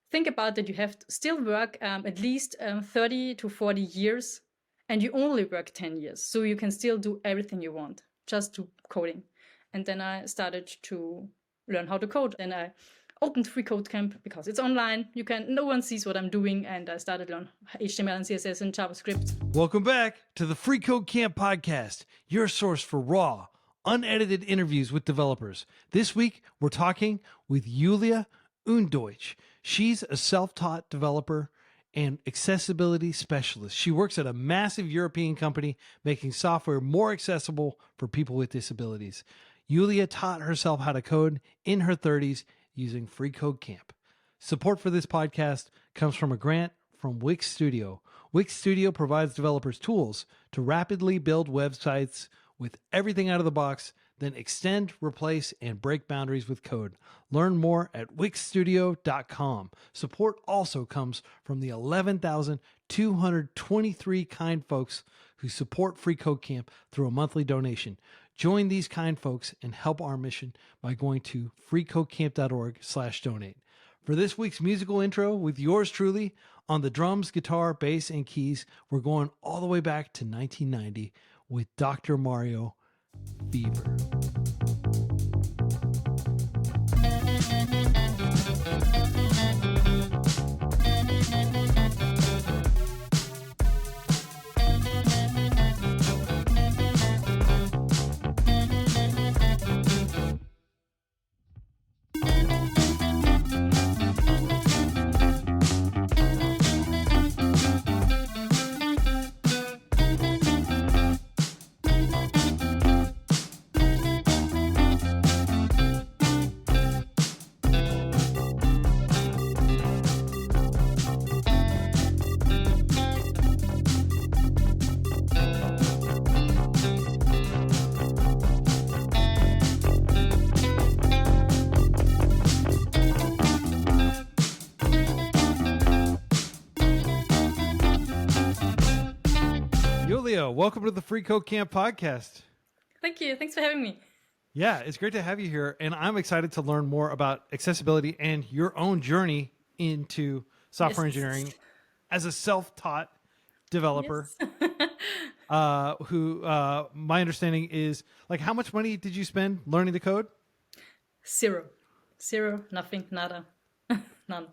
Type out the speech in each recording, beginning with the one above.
think about that you have to still work at least 30 to 40 years, and you only work 10 years. So you can still do everything you want, just do coding. And then I started to learn how to code. Then I opened freeCodeCamp because it's online. No one sees what I'm doing. And I started to learn HTML and CSS and JavaScript. Welcome back to the freeCodeCamp podcast, your source for raw, unedited interviews with developers. This week, we're talking with Julia Undeutsch. She's a self-taught developer and accessibility specialist. She works at a massive European company making software more accessible for people with disabilities. Julia taught herself how to code in her 30s using freeCodeCamp. Support for this podcast comes from a grant from Wix Studio. Wix Studio provides developers tools to rapidly build websites with everything out of the box, then extend, replace, and break boundaries with code. Learn more at wixstudio.com. Support also comes from the 11,223 kind folks who support freeCodeCamp through a monthly donation. Join these kind folks and help our mission by going to freeCodeCamp.org/donate. For this week's musical intro with yours truly on the drums, guitar, bass, and keys, we're going all the way back to 1990 with Dr. Mario Fever. Julia, welcome to the freeCodeCamp podcast. Thank you. Thanks for having me. Yeah, it's great to have you here. And I'm excited to learn more about accessibility and your own journey into software engineering as a self-taught developer. Who my understanding is, like, how much money did you spend learning to code? Zero, nothing, nada, none.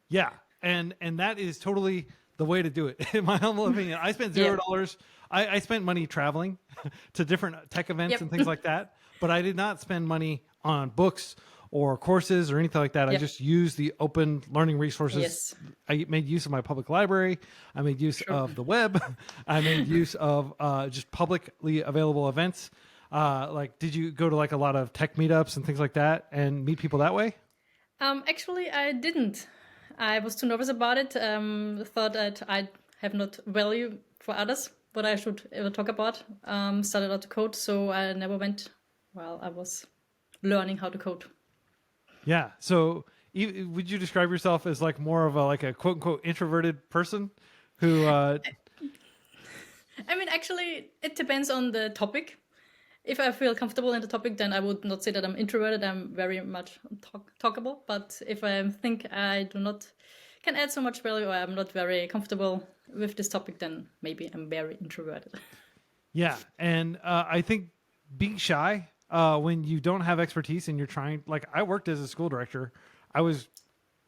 Yeah. And that is totally the way to do it. In my humble opinion, I spent $0. I spent money traveling to different tech events and things like that, but I did not spend money on books or courses or anything like that. I just used the open learning resources. I made use of my public library. I made use of the web. I made use of just publicly available events. Like, did you go to like a lot of tech meetups and things like that and meet people that way? Actually, I didn't. I was too nervous about it. Thought that I have not value for others, what I should ever talk about. Started out to code, so I never went while I was learning how to code. Yeah. So would you describe yourself as like more of a quote unquote introverted person who, I mean, actually, it depends on the topic. If I feel comfortable in the topic, then I would not say that I'm introverted. I'm very much talkable. But if I think I can add so much value, or I'm not very comfortable with this topic, then maybe I'm very introverted. Yeah. And I think being shy when you don't have expertise and you're trying, like, I worked as a school director. I was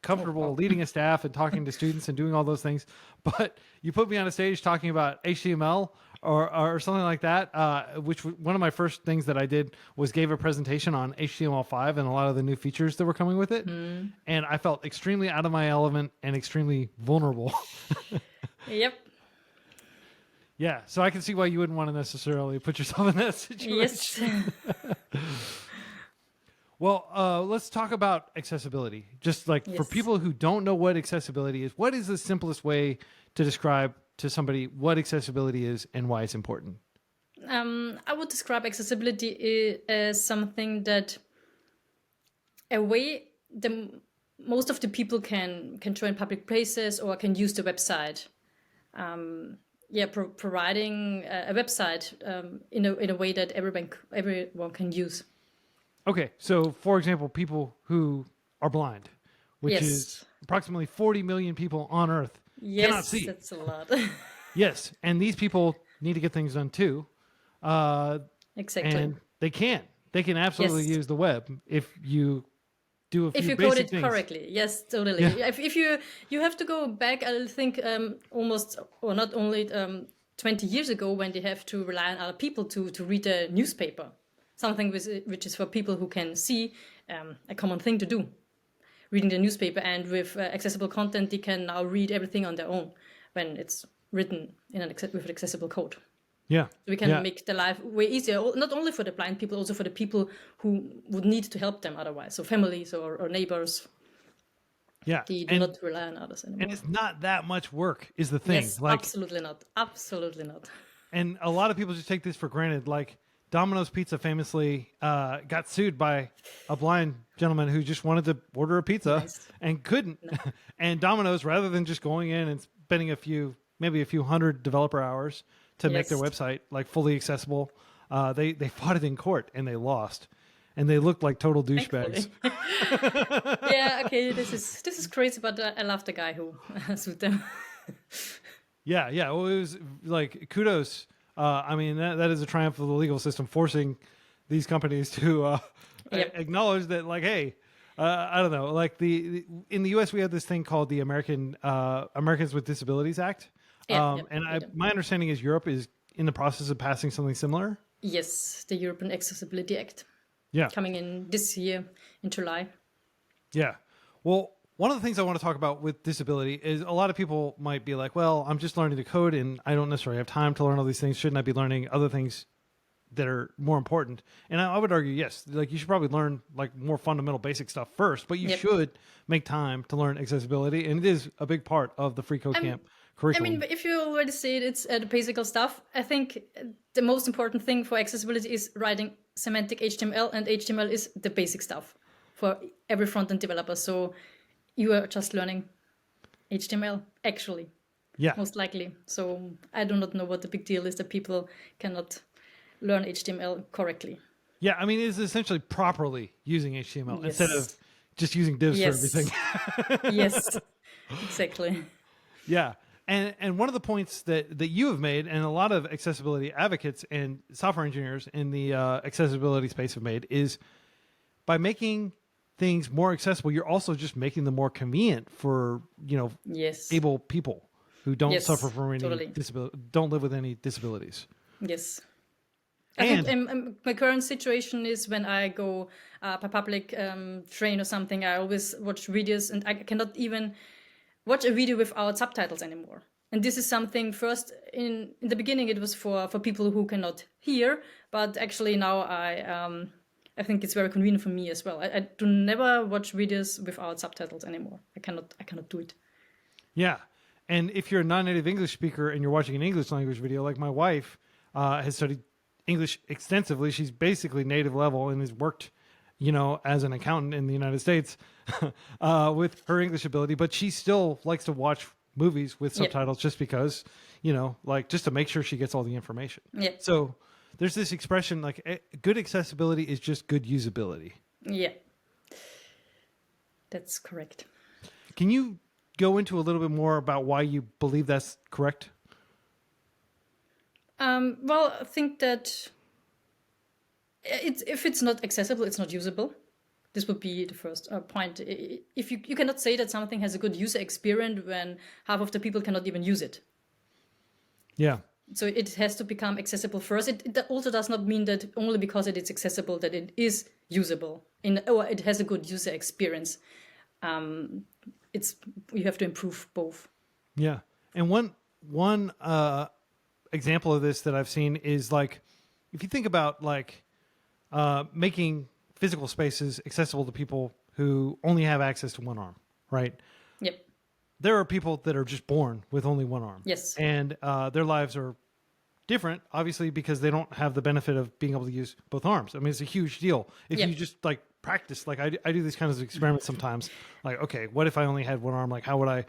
comfortable leading a staff and talking to students and doing all those things. But you put me on a stage talking about HTML or something like that, which one of my first things that I did was gave a presentation on HTML5 and a lot of the new features that were coming with it. And I felt extremely out of my element and extremely vulnerable. Yep. Yeah. So I can see why you wouldn't want to necessarily put yourself in that situation. Yes. Well, let's talk about accessibility. Just like for people who don't know what accessibility is, what is the simplest way to describe to somebody what accessibility is and why it's important? I would describe accessibility as something that a way most of the people can join public places or can use the website. Providing a website in a way that everyone can use. Okay, so for example, people who are blind, which is approximately 40 million people on Earth cannot Yes, see. that's a lot. Yes, and these people need to get things done too, Exactly. and they can. They can absolutely Yes. use the web if you do a If few you code basic it things. correctly, yes, totally. Yeah, If you have to go back, I think almost, or not only 20 years ago, when they have to rely on other people to read a newspaper, something which is for people who can see, a common thing to do, reading the newspaper. And with accessible content, they can now read everything on their own when it's written in with accessible code. yeah, We can yeah, make their life way easier, not only for the blind people, also for the people who would need to help them otherwise. So families or neighbors, yeah. they do And not rely on others and anymore. it's not that much work is the thing. Yes, Like, absolutely not. Absolutely not. and a lot of people just take this for granted. Like Domino's Pizza famously got sued by a blind gentleman who just wanted to order a pizza Nice. and couldn't. No. And Domino's, rather than just going in and spending maybe a few hundred developer hours to make their Yes. website like fully accessible, they fought it in court and they lost. And they looked like total douchebags. Thankfully. Yeah, okay, this is crazy, but I love the guy who sued them. Yeah, yeah. Well, it was like kudos. I mean, that is a triumph of the legal system, forcing these companies to Yep. acknowledge that, like, hey, I don't know, like in the U.S. we have this thing called the Americans with Disabilities Act, Yeah, my understanding is Europe is in the process of passing something similar. Yes, the European Accessibility Act Yeah, coming in this year in July. yeah. Well, one of the things I want to talk about with disability is a lot of people might be like, well, I'm just learning to code and I don't necessarily have time to learn all these things. Shouldn't I be learning other things that are more important? And I would argue, yes, like you should probably learn like more fundamental basic stuff first, but you Yep. should make time to learn accessibility. And it is a big part of the Free Code Camp I curriculum. mean, if you already say it's the basic stuff, I think the most important thing for accessibility is writing semantic HTML, and HTML is the basic stuff for every front-end developer. So you are just learning HTML, actually, Yeah. most likely. So I do not know what the big deal is that people cannot learn HTML correctly. Yeah. I mean, it's essentially properly using HTML Yes. instead of just using divs for Yes. everything. Yes, exactly. Yeah. And one of the points that you have made, and a lot of accessibility advocates and software engineers in the accessibility space have made, is by making things more accessible, you're also just making them more convenient for Yes. able people who don't Yes, suffer from any totally. disability, don't live with any disabilities. Yes. I And think my current situation is when I go by public train or something, I always watch videos, and I cannot even watch a video without subtitles anymore. And this is something, first in the beginning it was for people who cannot hear, but actually now I think it's very convenient for me as well. I do never watch videos without subtitles anymore. I cannot do it. yeah, and if you're a non-native English speaker and you're watching an English language video, like my wife has studied English extensively. She's basically native level and has worked, as an accountant in the United States with her English ability, but she still likes to watch movies with subtitles just because, like just to make sure she gets all the information. Yeah. So there's this expression like good accessibility is just good usability. Yeah. That's correct. Can you go into a little bit more about why you believe that's correct? Well, I think that if it's not accessible, it's not usable. This would be the first point. If you cannot say that something has a good user experience when half of the people cannot even use it. Yeah. So it has to become accessible first. It also does not mean that only because it is accessible that it is usable or it has a good user experience. You have to improve both. Yeah. And one example of this that I've seen is like, if you think about like making physical spaces accessible to people who only have access to one arm, right? Yep. There are people that are just born with only one arm. Yes. And their lives are different, obviously, because they don't have the benefit of being able to use both arms. I mean, it's a huge deal. If Yep. you just like practice, like I do these kinds of experiments sometimes, like, okay, what if I only had one arm? Like, how would I,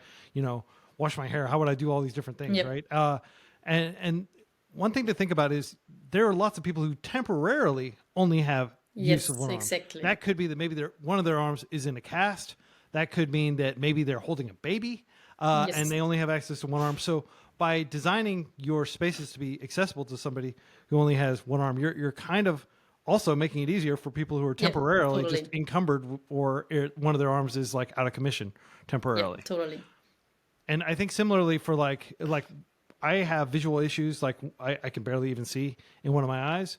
wash my hair? How would I do all these different things, Yep. right? And one thing to think about is there are lots of people who temporarily only have use Yes, of one arm. exactly. That could be that maybe one of their arms is in a cast. that could mean that maybe they're holding a baby Yes. and they only have access to one arm. So by designing your spaces to be accessible to somebody who only has one arm, you're kind of also making it easier for people who are temporarily totally. just encumbered, or one of their arms is like out of commission temporarily. Yeah, totally. And I think similarly for like I have visual issues, like I can barely even see in one of my eyes.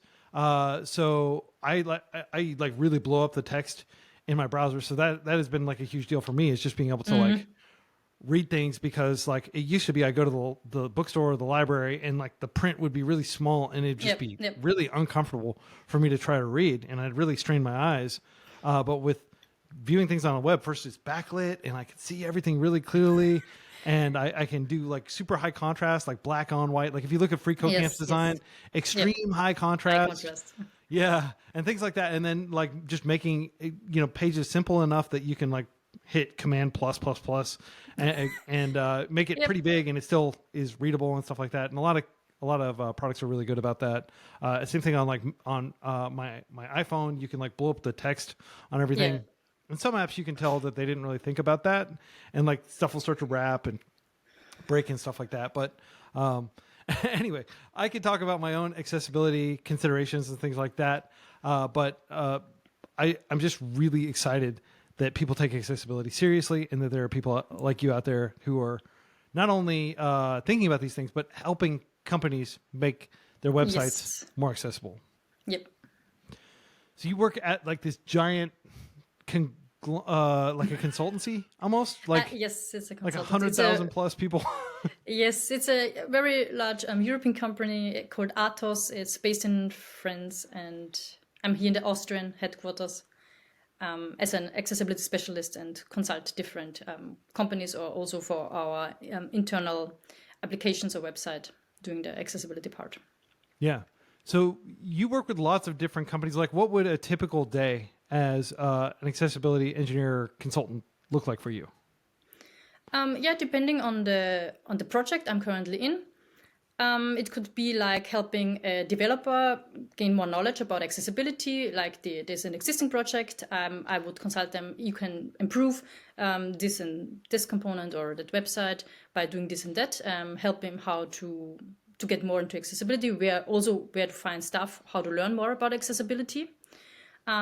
So I like really blow up the text in my browser. So that has been like a huge deal for me, is just being able to like read things, because like it used to be I go to the bookstore or the library and like the print would be really small and it'd just be really uncomfortable for me to try to read, and I'd really strain my eyes. But with viewing things on the web, first it's backlit and I can see everything really clearly. And I can do like super high contrast, like black on white. Like if you look at freeCodeCamp's design, extreme high contrast. Yeah. And things like that. And then like just making, pages simple enough that you can like hit Command +++ and make it pretty big, and it still is readable and stuff like that. And a lot of products are really good about that. Same thing on my iPhone. You can like blow up the text on everything. Yeah. And some apps you can tell that they didn't really think about that, and like stuff will start to wrap and break and stuff like that. But anyway, I could talk about my own accessibility considerations and things like that. But I'm just really excited that people take accessibility seriously, and that there are people like you out there who are not only thinking about these things, but helping companies make their websites more accessible. Yep. So you work at like this giant, like a consultancy almost? Like yes, it's a consultancy. Like 100,000 plus people. Yes, it's a very large European company called Atos. It's based in France, and I'm here in the Austrian headquarters as an accessibility specialist, and consult different companies, or also for our internal applications or website, doing the accessibility part. Yeah. So you work with lots of different companies. Like, what would a typical day as an accessibility engineer consultant look like for you? Depending on the project I'm currently in, it could be like helping a developer gain more knowledge about accessibility. Like there's an existing project, I would consult them. You can improve this and this component or that website by doing this and that. Help him how to get more into accessibility. Where to find stuff, how to learn more about accessibility.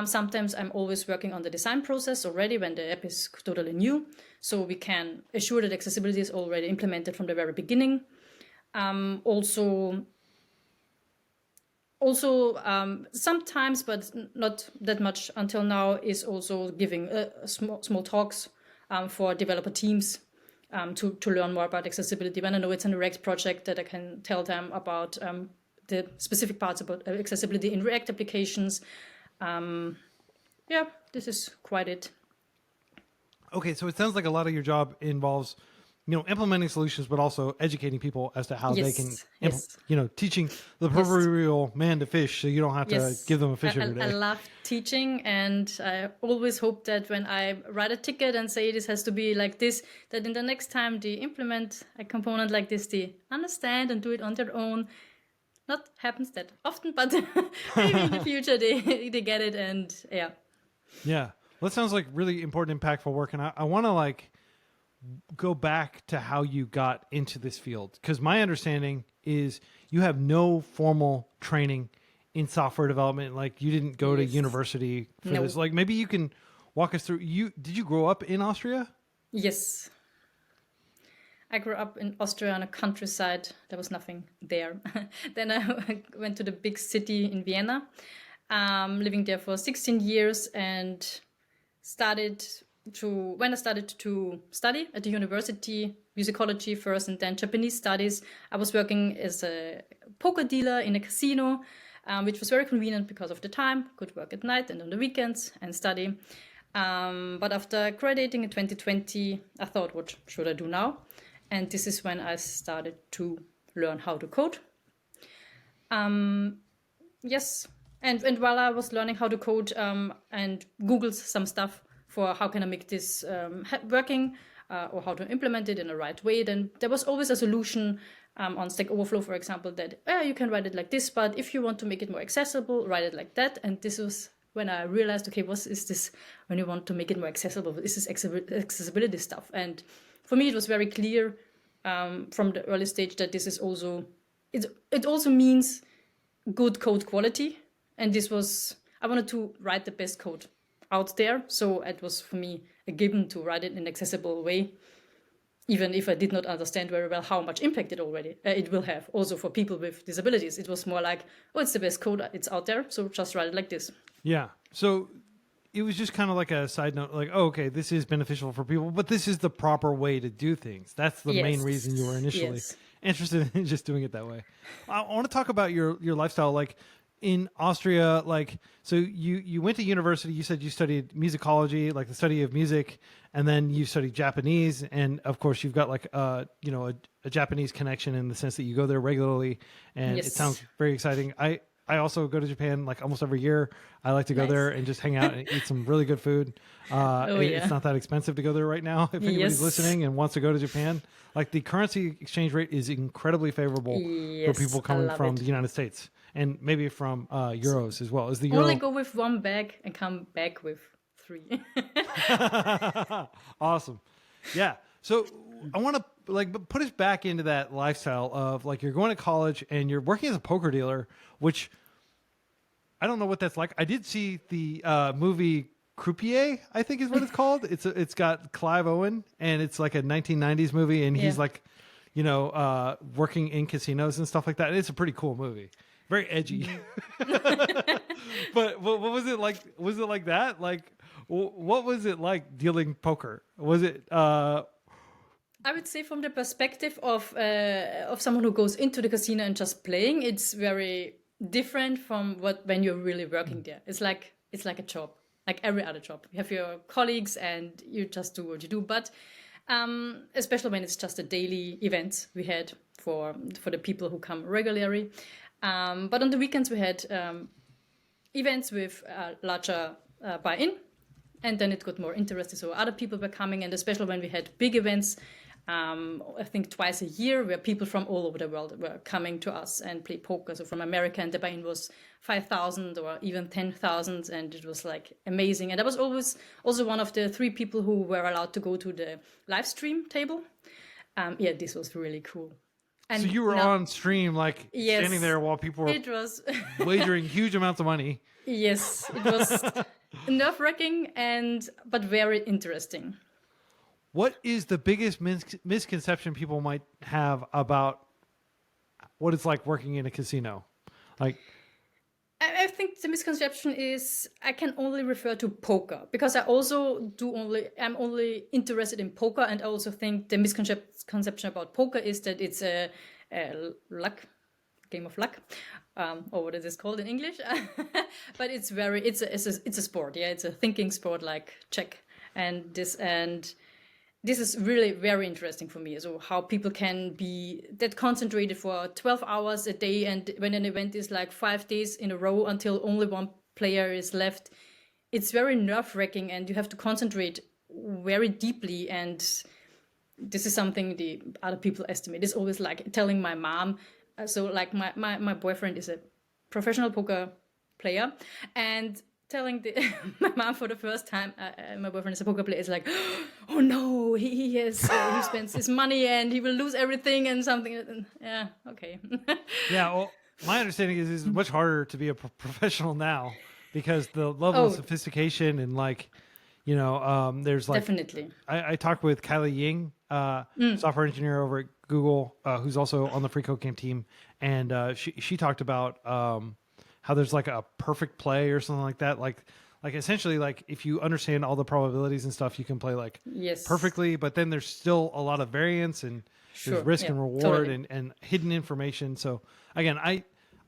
Sometimes I'm always working on the design process already when the app is totally new, so we can assure that accessibility is already implemented from the very beginning. Also, sometimes, but not that much until now, is also giving small talks for developer teams to learn more about accessibility. When I know it's a React project, that I can tell them about the specific parts about accessibility in React applications. This is quite it. Okay, so it sounds like a lot of your job involves, implementing solutions, but also educating people as to how they can, teaching the proverbial man to fish, so you don't have to give them a fish every day. I love teaching, and I always hope that when I write a ticket and say this has to be like this, that in the next time they implement a component like this, they understand and do it on their own. Not happens that often, but maybe in the future they get it, and yeah. Yeah. Well, that sounds like really important, impactful work. And I want to go back to how you got into this field. Because my understanding is you have no formal training in software development. Like, you didn't go to university for this. Like, maybe you can walk us through. Did you grow up in Austria? Yes. I grew up in Austria on a countryside. There was nothing there. Then I went to the big city in Vienna, living there for 16 years, and when I started to study at the university, musicology first and then Japanese studies, I was working as a poker dealer in a casino, which was very convenient because of the time. Could work at night and on the weekends and study. But after graduating in 2020, I thought, what should I do now? And this is when I started to learn how to code. Yes. And while I was learning how to code and Googled some stuff for how can I make this working or how to implement it in the right way, then there was always a solution on Stack Overflow, for example, that you can write it like this, but if you want to make it more accessible, write it like that. And this was when I realized, okay, what is this when you want to make it more accessible? Is this accessibility stuff? And for me, it was very clear from the early stage that this is also, it also means good code quality. And this was, I wanted to write the best code out there. So it was for me a given to write it in an accessible way, even if I did not understand very well how much impact it will have also for people with disabilities. It was more like, oh, it's the best code, it's out there, so just write it like this. Yeah. So it was just kind of like a side note, like, oh, okay, this is beneficial for people, but this is the proper way to do things. That's the main reason you were initially interested in just doing it that way. I want to talk about your lifestyle, like in Austria, like, so you went to university, you said you studied musicology, like the study of music, and then you studied Japanese. And of course you've got like, a Japanese connection in the sense that you go there regularly, and it sounds very exciting. I also go to Japan like almost every year. I like to go there and just hang out and eat some really good food. It's not that expensive to go there right now. If anybody's listening and wants to go to Japan, like the currency exchange rate is incredibly favorable for people coming from the United States, and maybe from euros as well. Is the euro only go with one bag and come back with 3? Awesome. Yeah. So I want to like put us back into that lifestyle of like you're going to college and you're working as a poker dealer, which I don't know what that's like. I did see the movie Croupier, I think is what it's called. It's got Clive Owen, and it's like a 1990s movie, and he's like, working in casinos and stuff like that. And it's a pretty cool movie. Very edgy. But what was it like? Was it like that? Like, what was it like dealing poker? Was it? I would say from the perspective of someone who goes into the casino and just playing, it's very different from when you're really working there. It's like a job, like every other job. You have your colleagues and you just do what you do. But especially when it's just a daily event we had for the people who come regularly. But on the weekends we had events with larger buy-in, and then it got more interesting. So other people were coming, and especially when we had big events, I think twice a year, where people from all over the world were coming to us and play poker. So from America, and the buy-in was 5,000 or even 10,000, and it was like amazing. And I was always also one of the 3 people who were allowed to go to the live stream table. This was really cool. And so you were on stream, like standing there while people were wagering huge amounts of money. Yes, it was nerve-wracking but very interesting. What is the biggest misconception people might have about what it's like working in a casino? Like, I think the misconception is I can only refer to poker, because I also I'm only interested in poker, and I also think the misconception about poker is that it's a game of luck, or what is this called in English? But it's a sport. Yeah, it's a thinking sport like check, and this is really very interesting for me. So how people can be that concentrated for 12 hours a day, and when an event is like 5 days in a row until only one player is left, it's very nerve-wracking, and you have to concentrate very deeply. And this is something the other people estimate. It's always like telling my mom. So like my boyfriend is a professional poker player, and telling my mom for the first time, my boyfriend is a poker player, is like, oh no, he spends his money and he will lose everything and something. Yeah, okay. Yeah, well, my understanding is it's much harder to be a professional now, because the level of sophistication and like, there's like, definitely. I talked with Kylie Ying, software engineer over at Google, who's also on the freeCodeCamp team, and she talked about how there's like a perfect play or something like that. Like essentially, like if you understand all the probabilities and stuff, you can play like perfectly, but then there's still a lot of variance, and there's risk and reward and hidden information. So again,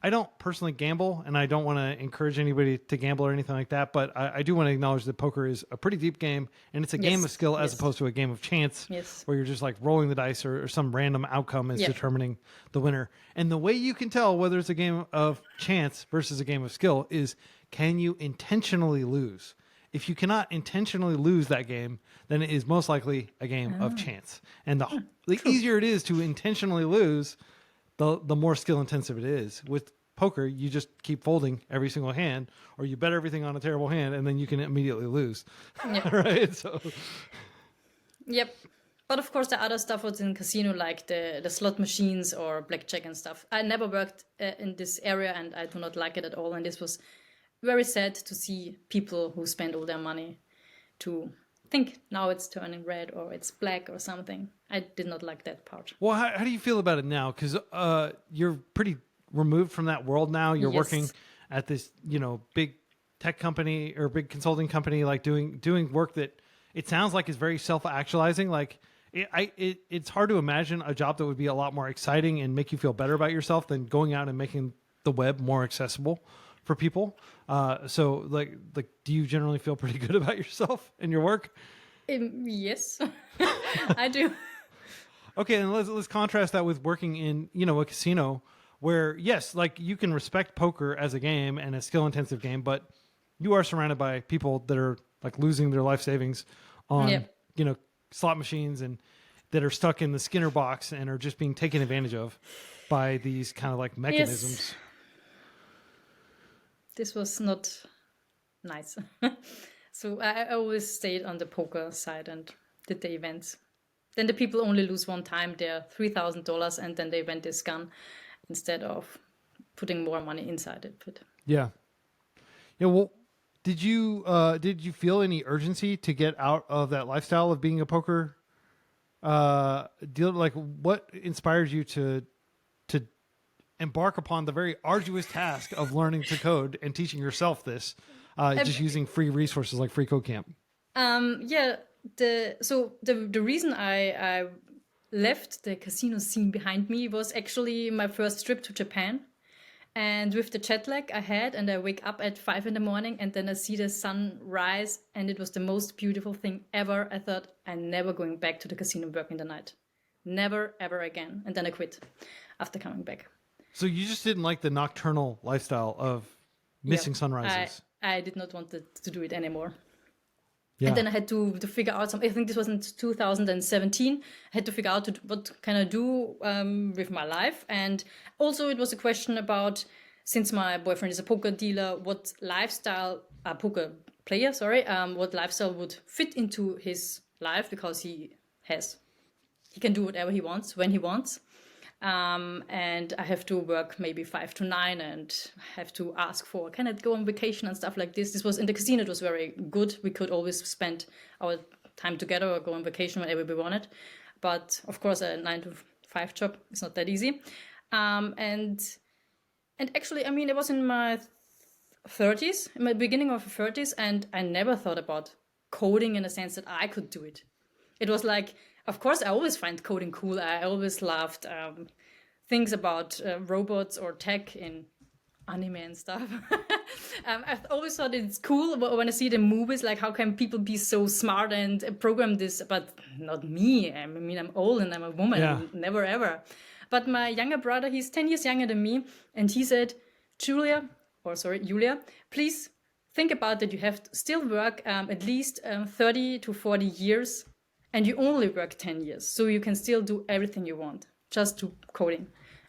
I don't personally gamble, and I don't want to encourage anybody to gamble or anything like that, but I do want to acknowledge that poker is a pretty deep game, and it's a game of skill as opposed to a game of chance, where you're just like rolling the dice or some random outcome is determining the winner. And the way you can tell whether it's a game of chance versus a game of skill is, can you intentionally lose? If you cannot intentionally lose that game, then it is most likely a game of chance. And the easier it is to intentionally lose, the more skill intensive it is. With poker, you just keep folding every single hand, or you bet everything on a terrible hand, and then you can immediately lose. Yeah. Right? So, Yep. But of course, the other stuff was in casino, like the slot machines or blackjack and stuff. I never worked in this area, and I do not like it at all. And this was very sad to see people who spend all their money to think now it's turning red or it's black or something. I did not like that part. well, how do you feel about it now? Because you're pretty removed from that world now. You're Yes. working at this, big tech company or big consulting company, like doing work that it sounds like is very self-actualizing. Like it's hard to imagine a job that would be a lot more exciting and make you feel better about yourself than going out and making the web more accessible for people. So like, do you generally feel pretty good about yourself and your work? Yes, I do. Okay, and let's contrast that with working in a casino where yes, like you can respect poker as a game and a skill intensive game, but you are surrounded by people that are like losing their life savings on slot machines and that are stuck in the Skinner box and are just being taken advantage of by these kind of like mechanisms. Yes. This was not nice. So I always stayed on the poker side and did the events. Then the people only lose one time their $3,000 and then they went this gun instead of putting more money inside it. But Yeah. Well, did you feel any urgency to get out of that lifestyle of being a poker dealer? Like, what inspires you to embark upon the very arduous task of learning to code and teaching yourself this, just using free resources like freeCodeCamp? The reason I left the casino scene behind me was actually my first trip to Japan. And with the jet lag I had, and I wake up at 5 a.m. and then I see the sun rise, and it was the most beautiful thing ever. I thought, I'm never going back to the casino work in the night. Never, ever again. And then I quit after coming back. So you just didn't like the nocturnal lifestyle of missing sunrises. I did not want to do it anymore. Yeah. And then I had to figure out I think this was in 2017. I had to figure out what can I do with my life. And also it was a question about, since my boyfriend is a poker dealer, what lifestyle, poker player, what lifestyle would fit into his life, because he can do whatever he wants, when he wants. And I have to work maybe 5 to 9 and have to ask for, can I go on vacation and stuff like this. This was in the casino. It was very good. We could always spend our time together or go on vacation whenever we wanted. But of course, a 9 to 5 job is not that easy. And actually, I mean, it was in my 30s, in my beginning of the 30s, and I never thought about coding in a sense that I could do it. It was like, of course, I always find coding cool. I always loved things about robots or tech in anime and stuff. I've always thought it's cool when I see the movies, like how can people be so smart and program this, but not me. I mean, I'm old and I'm a woman, never ever. But my younger brother, he's 10 years younger than me, and he said, Julia, please think about that you have to still work at least 30 to 40 years, and you only work 10 years, so you can still do everything you want, just do coding.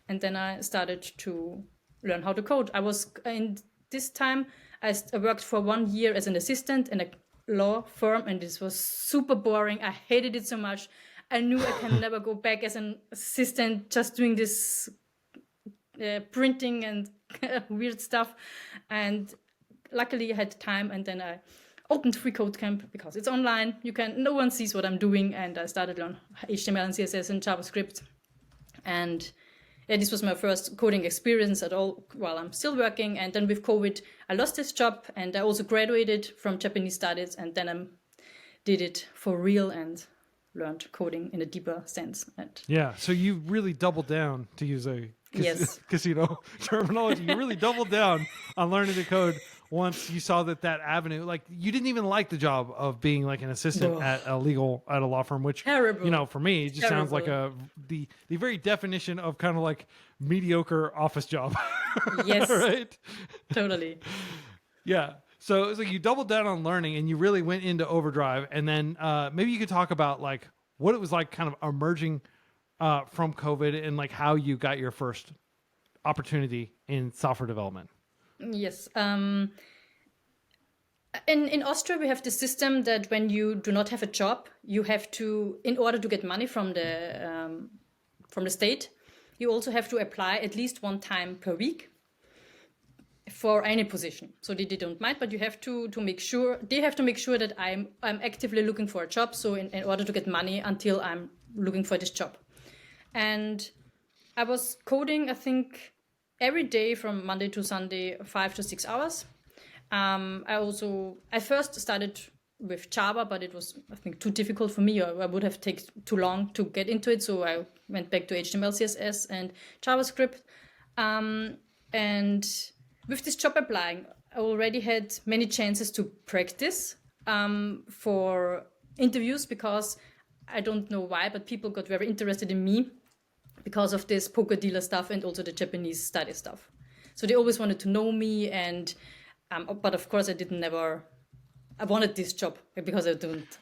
And then I started to learn how to code. I was, in this time, I worked for 1 year as an assistant in a law firm, and this was super boring. I hated it so much. I knew I can never go back as an assistant, just doing this printing and weird stuff. And luckily I had time, and then I opened freeCodeCamp because it's online. No one sees what I'm doing, and I started to learn HTML and CSS and JavaScript. And this was my first coding experience at all while I'm still working. And then with COVID, I lost this job, and I also graduated from Japanese studies, and then I did it for real and learned coding in a deeper sense. Yeah, so you really doubled down, to use a casino terminology. You really doubled down on learning to code once you saw that avenue. Like, you didn't even like the job of being like an assistant at a law firm, which terrible. For me, it just sounds like the very definition of kind of like mediocre office job. Yes. Right? Totally. Yeah. So it's like you doubled down on learning and you really went into overdrive. And then maybe you could talk about like what it was like kind of emerging from COVID and like how you got your first opportunity in software development? Yes. In Austria, we have the system that when you do not have a job, you have to, in order to get money from the state, you also have to apply at least one time per week for any position. So they don't mind, but you have to make sure, they have to make sure that I'm actively looking for a job. So in order to get money until I'm looking for this job. And I was coding, I think, every day from Monday to Sunday, 5 to 6 hours. I first started with Java, but it was, I think, too difficult for me, or I would have taken too long to get into it. So I went back to HTML, CSS, and JavaScript. And with this job applying, I already had many chances to practice for interviews, because I don't know why, but people got very interested in me because of this poker dealer stuff and also the Japanese study stuff. So they always wanted to know me, and but of course I wanted this job because I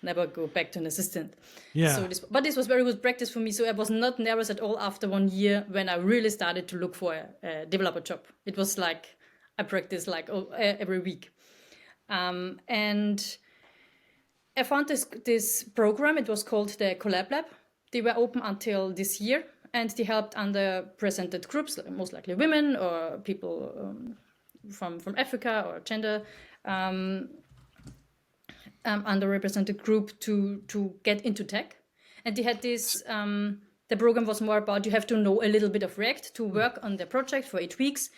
never go back to an assistant. Yeah. So but this was very good practice for me. So I was not nervous at all after 1 year when I really started to look for a developer job. It was like I practiced like every week. And I found this program. It was called the Collab Lab. They were open until this year, and they helped underrepresented groups, most likely women or people from Africa or gender underrepresented group to get into tech. And they had this, the program was more about, you have to know a little bit of React to work on the project for 8 weeks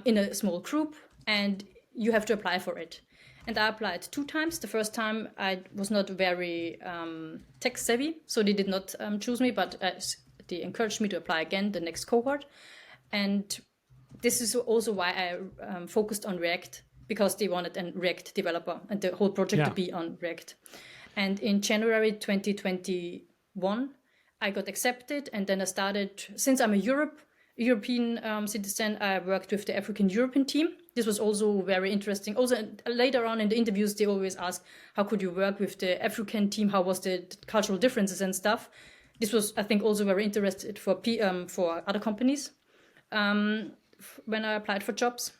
in a small group, and you have to apply for it. And I applied 2 times. The first time I was not very tech savvy, so they did not choose me, but they encouraged me to apply again the next cohort. And this is also why I focused on React, because they wanted a React developer and the whole project to be on React. And in January 2021, I got accepted, and then I started, since I'm a European citizen, I worked with the African European team. This was also very interesting. Also, later on in the interviews, they always ask, how could you work with the African team? How was the cultural differences and stuff? This was, I think, also very interesting for other companies when I applied for jobs.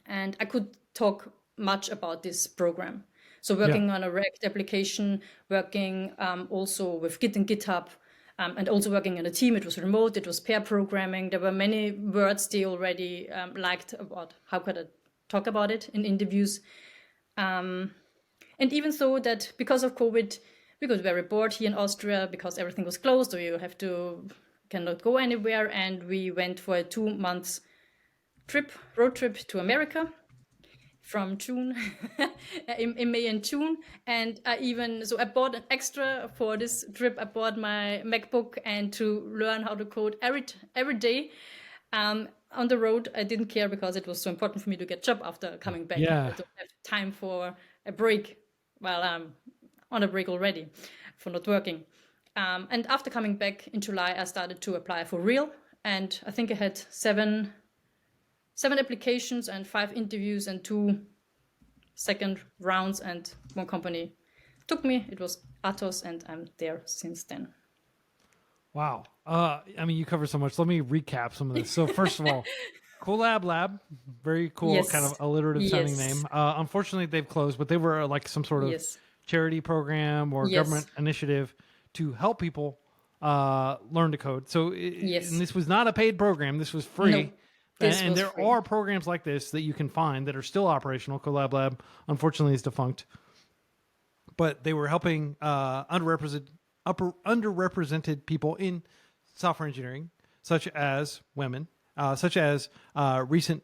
And I could talk much about this program. So working on a React application, working also with Git and GitHub, and also working in a team. It was remote, it was pair programming. There were many words they already liked about how could I talk about it in interviews. And even so that because of COVID, we got very bored here in Austria because everything was closed, so you cannot go anywhere. And we went for a 2 months road trip to America from June, in May and June. And I bought an extra for this trip. I bought my MacBook and to learn how to code every day. On the road, I didn't care because it was so important for me to get a job after coming back. Yeah. I don't have time for a break while I'm on a break already for not working. And after coming back in July, I started to apply for real. And I think I had 7 applications and 5 interviews and 2 second rounds, and one company took me. It was Atos, and I'm there since then. Wow. I mean, you cover so much. Let me recap some of this. So first of all, Collab Lab, very cool, kind of alliterative sounding name. Unfortunately, they've closed, but they were like some sort of charity program or government initiative to help people learn to code. So and this was not a paid program. This was free. No. And there are programs like this that you can find that are still operational. Collab Lab, unfortunately, is defunct. But they were helping underrepresented people in software engineering, such as women, such as recent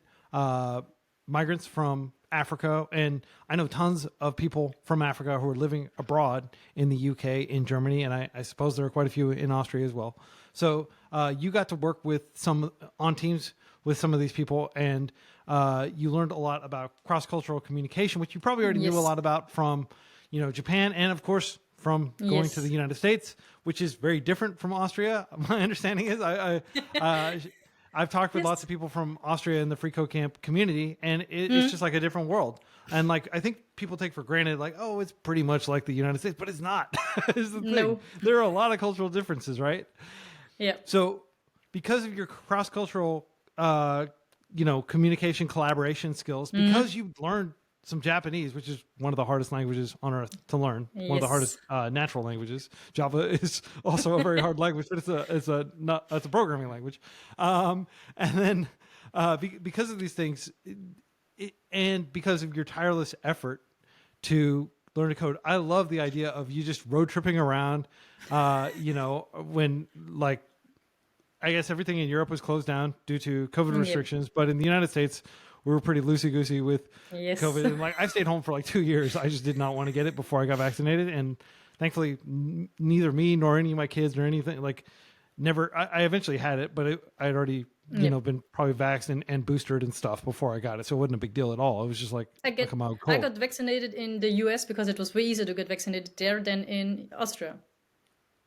migrants from Africa. And I know tons of people from Africa who are living abroad in the UK, in Germany, and I suppose there are quite a few in Austria as well. So you got to work with on teams with some of these people, and you learned a lot about cross-cultural communication, which you probably already knew a lot about from, Japan, and of course from going to the United States, which is very different from Austria. My understanding is I've talked with lots of people from Austria in the freeCodeCamp community, and it's just like a different world. And like, I think people take for granted, like, oh, it's pretty much like the United States, but it's not. Is the thing. There are a lot of cultural differences, right? Yeah. So because of your cross-cultural communication, collaboration skills, because you learned some Japanese, which is one of the hardest languages on earth to learn. One of the hardest natural languages. Java is also a very hard language, but it's a programming language. And then because of these things, and because of your tireless effort to learn to code, I love the idea of you just road tripping around. When like, I guess everything in Europe was closed down due to COVID restrictions, but in the United States, we were pretty loosey-goosey with COVID. And like, I stayed home for like 2 years. I just did not want to get it before I got vaccinated. And thankfully, neither me nor any of my kids or anything, like never, I eventually had it, but I had already, been probably vaccinated and boosted and stuff before I got it. So it wasn't a big deal at all. It was just like, I got vaccinated in the US because it was way easier to get vaccinated there than in Austria.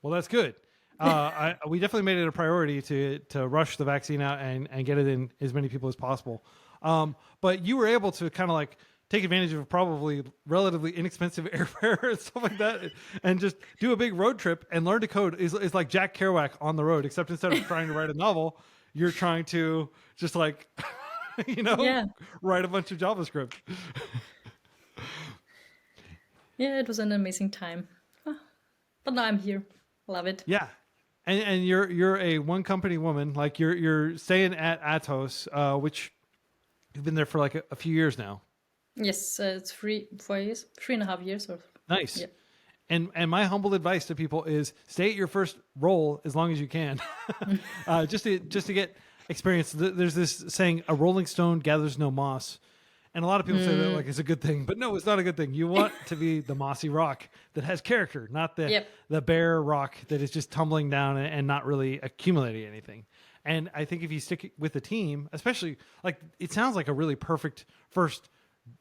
Well, that's good. We definitely made it a priority to rush the vaccine out and get it in as many people as possible. But you were able to kind of like take advantage of probably relatively inexpensive airfare and stuff like that, and just do a big road trip and learn to code. Is like Jack Kerouac on the road, except instead of trying to write a novel, you're trying to just like, write a bunch of JavaScript. Yeah, it was an amazing time. But now I'm here. Love it. Yeah. And you're a one company woman, like you're staying at Atos, which you've been there for like a few years now. Yes, it's 4 years, 3.5 years. Nice. Yeah. And my humble advice to people is stay at your first role as long as you can, just to get experience. There's this saying, a rolling stone gathers no moss. And a lot of people say that like it's a good thing, but no, it's not a good thing. You want to be the mossy rock that has character, not the bare rock that is just tumbling down and not really accumulating anything. And I think if you stick with the team, especially like it sounds like a really perfect first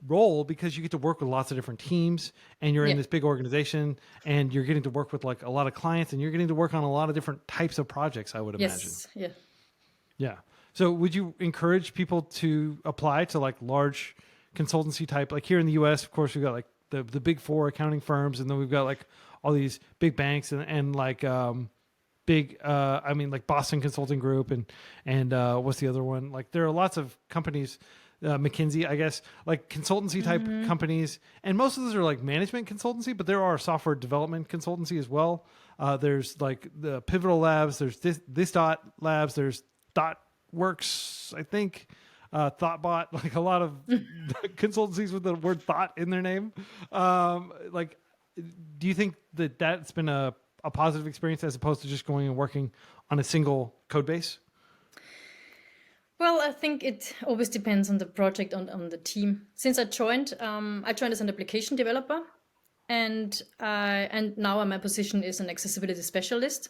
role because you get to work with lots of different teams and you're in this big organization and you're getting to work with like a lot of clients and you're getting to work on a lot of different types of projects, I would imagine. Yeah. Yeah. So would you encourage people to apply to like large consultancy type, like here in the US, of course, we've got like the big four accounting firms, and then we've got like all these big banks and like like Boston Consulting Group and what's the other one? Like there are lots of companies, McKinsey, I guess, like consultancy type companies, and most of those are like management consultancy, but there are software development consultancy as well. There's like the Pivotal Labs, there's this Dot Labs, there's Dot Works, I think, Thoughtbot, like a lot of consultancies with the word thought in their name. Like, do you think that that's been a positive experience as opposed to just going and working on a single code base? Well, I think it always depends on the project, on the team. Since I joined as an application developer, and now my position is an accessibility specialist.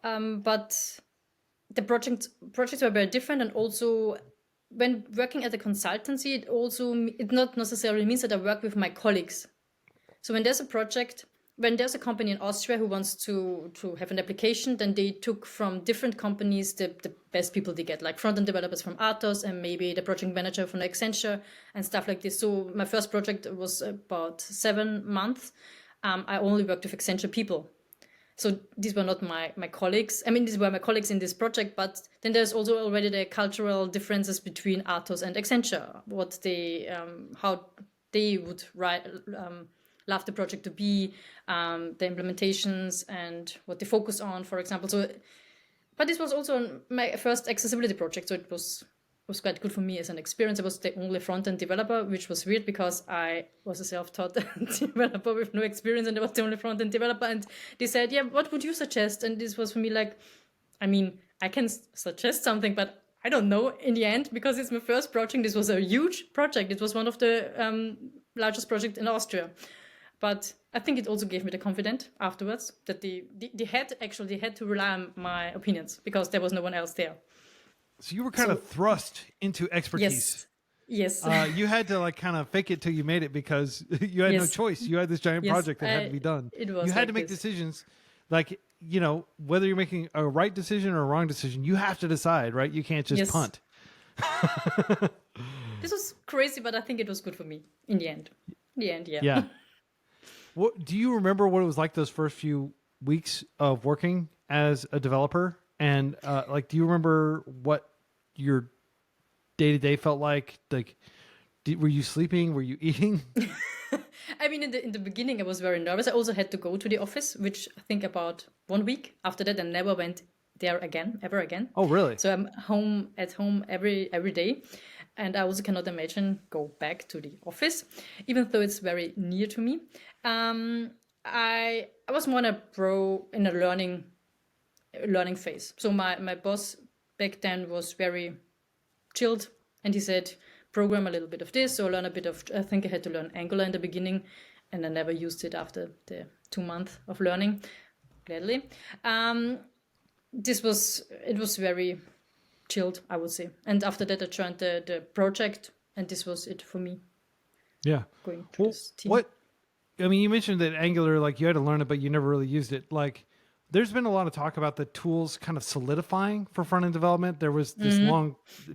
But the projects were very different, and also when working at a consultancy, it not necessarily means that I work with my colleagues. So when there's a company in Austria who wants to have an application, then they took from different companies the best people they get, like front-end developers from Atos and maybe the project manager from Accenture and stuff like this. So my first project was about 7 months. I only worked with Accenture people. So these were not my colleagues. I mean, these were my colleagues in this project, but then there's also already the cultural differences between Atos and Accenture, how they would love the project to be, the implementations and what they focus on, for example. But this was also my first accessibility project, so it was quite good for me as an experience. I was the only front-end developer, which was weird because I was a self-taught developer with no experience, and I was the only front-end developer. And they said, yeah, what would you suggest? And this was for me like, I mean, I can suggest something, but I don't know in the end, because it's my first project. This was a huge project. It was one of the largest projects in Austria. But I think it also gave me the confidence afterwards that they had to rely on my opinions because there was no one else there. So you were kind of thrust into expertise. Yes. You had to like kind of fake it till you made it because you had no choice. You had this giant project that had to be done. You had to make decisions, like, you know, whether you're making a right decision or a wrong decision, you have to decide, right? You can't just punt. This was crazy, but I think it was good for me in the end. Yeah. Yeah. What do you remember what it was like those first few weeks of working as a developer? And like, do you remember what your day-to-day felt like? Were you sleeping? Were you eating? I mean, in the beginning, I was very nervous. I also had to go to the office, which I think about 1 week. After that, I never went there again, ever again. Oh, really? So I'm at home every day, and I also cannot imagine go back to the office, even though it's very near to me. I was more in a learning phase. So my boss back then was very chilled, and he said, program a little bit of this or learn a bit of, I think I had to learn Angular in the beginning, and I never used it after the 2 months of learning, gladly. It was very chilled, I would say. And after that, I joined the project, and this was it for me. Yeah. Going to this team. You mentioned that Angular, like you had to learn it, but you never really used it. Like, there's been a lot of talk about the tools kind of solidifying for front end development. There was this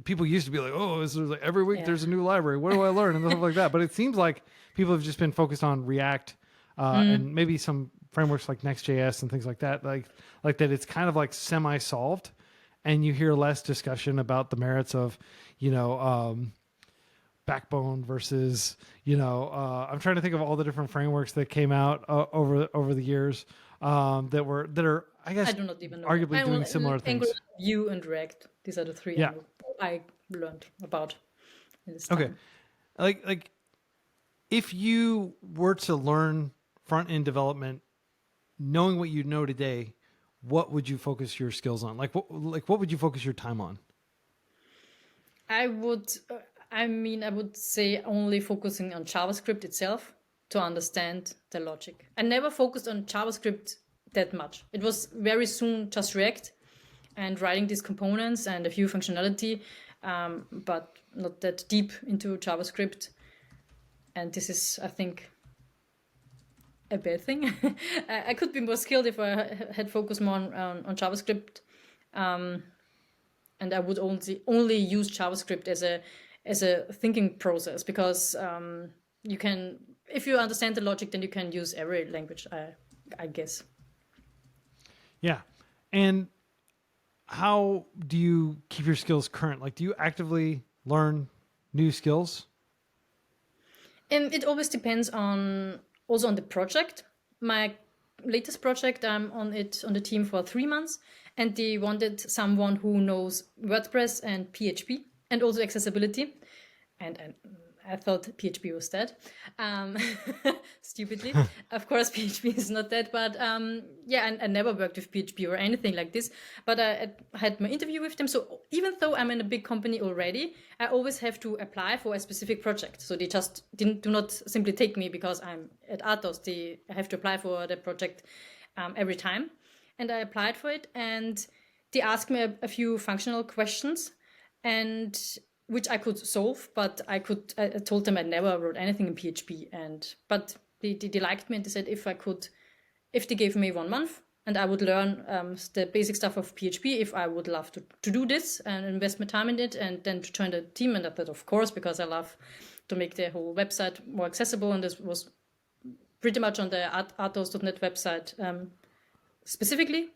people used to be like, oh, this is like every week there's a new library. What do I learn? And stuff like that. But it seems like people have just been focused on React and maybe some frameworks like Next.js and things like that. Like that it's kind of like semi-solved, and you hear less discussion about the merits of, Backbone versus, I'm trying to think of all the different frameworks that came out over the years that are, I guess, I do not even know. arguably doing similar things. Angular, Vue, and React. These are the three I learned about in this time. Okay. Like if you were to learn front end development, knowing what you know today, what would you focus your skills on? What would you focus your time on? I would say only focusing on JavaScript itself to understand the logic. I never focused on JavaScript that much. It was very soon just React and writing these components and a few functionality, but not that deep into JavaScript. And this is, I think, a bad thing. I could be more skilled if I had focused more on JavaScript. And I would only use JavaScript as a thinking process, because you can, if you understand the logic, then you can use every language, I guess. Yeah. And how do you keep your skills current? Like, do you actively learn new skills? And it always depends also on the project. My latest project, I'm on the team for 3 months, and they wanted someone who knows WordPress and PHP and also accessibility. And I thought PHP was dead. Stupidly. Of course, PHP is not dead, but I never worked with PHP or anything like this. But I had my interview with them. So even though I'm in a big company already, I always have to apply for a specific project. So they just do not simply take me because I'm at Atos. I have to apply for the project every time. And I applied for it, and they asked me a few functional questions, and which I could solve, but I told them I never wrote anything in PHP, but they liked me, and they said if they gave me 1 month and I would learn the basic stuff of PHP, if I would love to do this and invest my time in it and then to join the team. And I thought, of course, because I love to make the whole website more accessible, and this was pretty much on the Atos.net website specifically.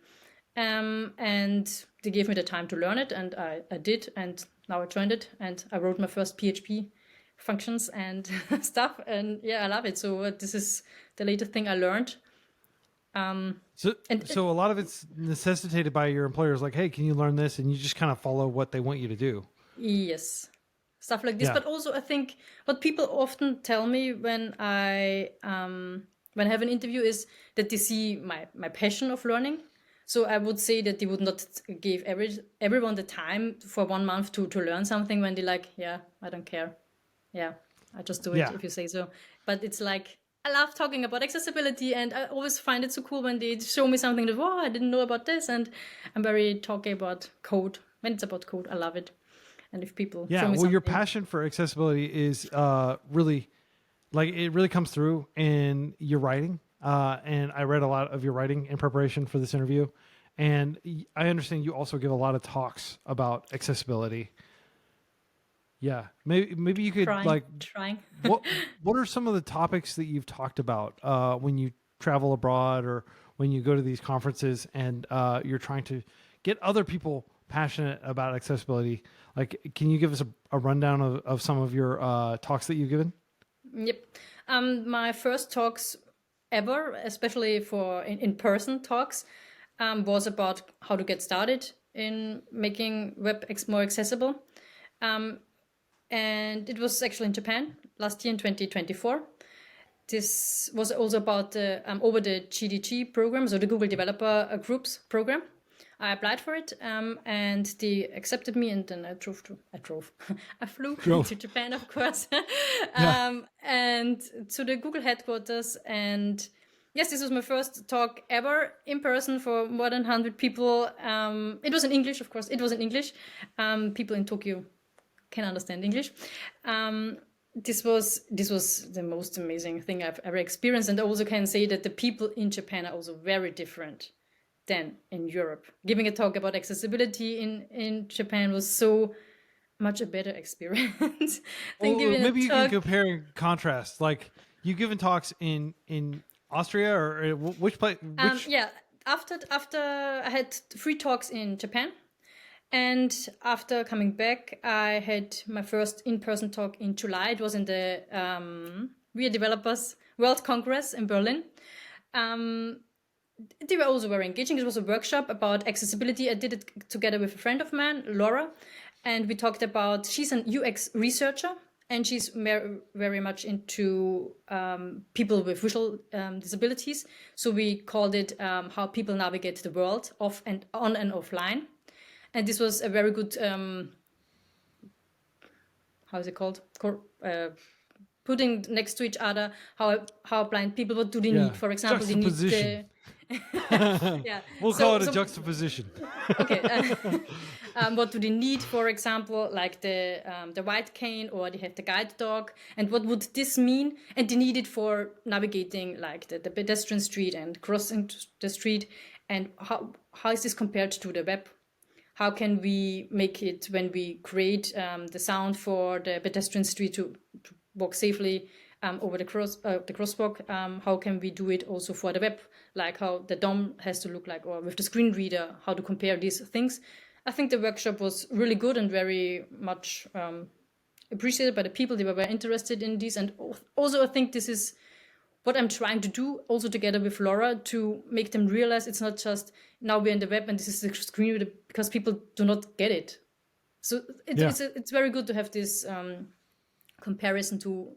And they gave me the time to learn it, and I did, and now I joined it, and I wrote my first PHP functions and stuff, and I love it. So this is the latest thing I learned. So a lot of it's necessitated by your employers, like, hey, can you learn this? And you just kind of follow what they want you to do. Yes, stuff like this. But also, I think what people often tell me when I have an interview is that they see my passion of learning. So I would say that they would not give everyone the time for 1 month to learn something when they're like, I don't care. I just do it if you say so. But it's like, I love talking about accessibility, and I always find it so cool when they show me something that, I didn't know about this. And I'm very talky about code. When it's about code, I love it. And if people show me something. Your passion for accessibility is really, like, it really comes through in your writing. And I read a lot of your writing in preparation for this interview. And I understand you also give a lot of talks about accessibility. Yeah. Maybe you could trying. what are some of the topics that you've talked about when you travel abroad, or when you go to these conferences and you're trying to get other people passionate about accessibility. Like, can you give us a rundown of some of your talks that you've given? Yep. My first talks ever, especially for in-person talks, was about how to get started in making web more accessible. And it was actually in Japan last year in 2024. This was also about the over the GDG program, so the Google Developer Groups program. I applied for it, and they accepted me, and then I flew to Japan, of course, and to the Google headquarters. And yes, this was my first talk ever in person for more than 100 people. It was in English, of course. It was in English. People in Tokyo can understand English. This was the most amazing thing I've ever experienced, and I also can say that the people in Japan are also very different than in Europe. Giving a talk about accessibility in Japan was so much a better experience than giving maybe you talk. can compare and contrast. Like, you've given talks in Austria or which place? Yeah, after I had 3 talks in Japan, and after coming back, I had my first in-person talk in July. It was in the We Are Developers World Congress in Berlin. They were also very engaging. It was a workshop about accessibility. I did it together with a friend of mine, Laura, and we talked about, she's an UX researcher, and she's very much into people with visual disabilities. So we called it how people navigate the world on and offline. And this was a very good, how is it called? Putting next to each other how blind people, what do they need? For example, they need the We'll call it a juxtaposition. Okay. What do they need? For example, like the white cane, or they have the guide dog, and what would this mean? And they need it for navigating like the pedestrian street and crossing the street. And how is this compared to the web? How can we make it when we create the sound for the pedestrian street to walk safely over the crosswalk? How can we do it also for the web? Like how the DOM has to look like, or with the screen reader, how to compare these things. I think the workshop was really good and very much appreciated by the people. They were very interested in this. And also I think this is what I'm trying to do also together with Laura, to make them realize it's not just now we're in the web and this is the screen reader, because people do not get it. So it's very good to have this comparison, to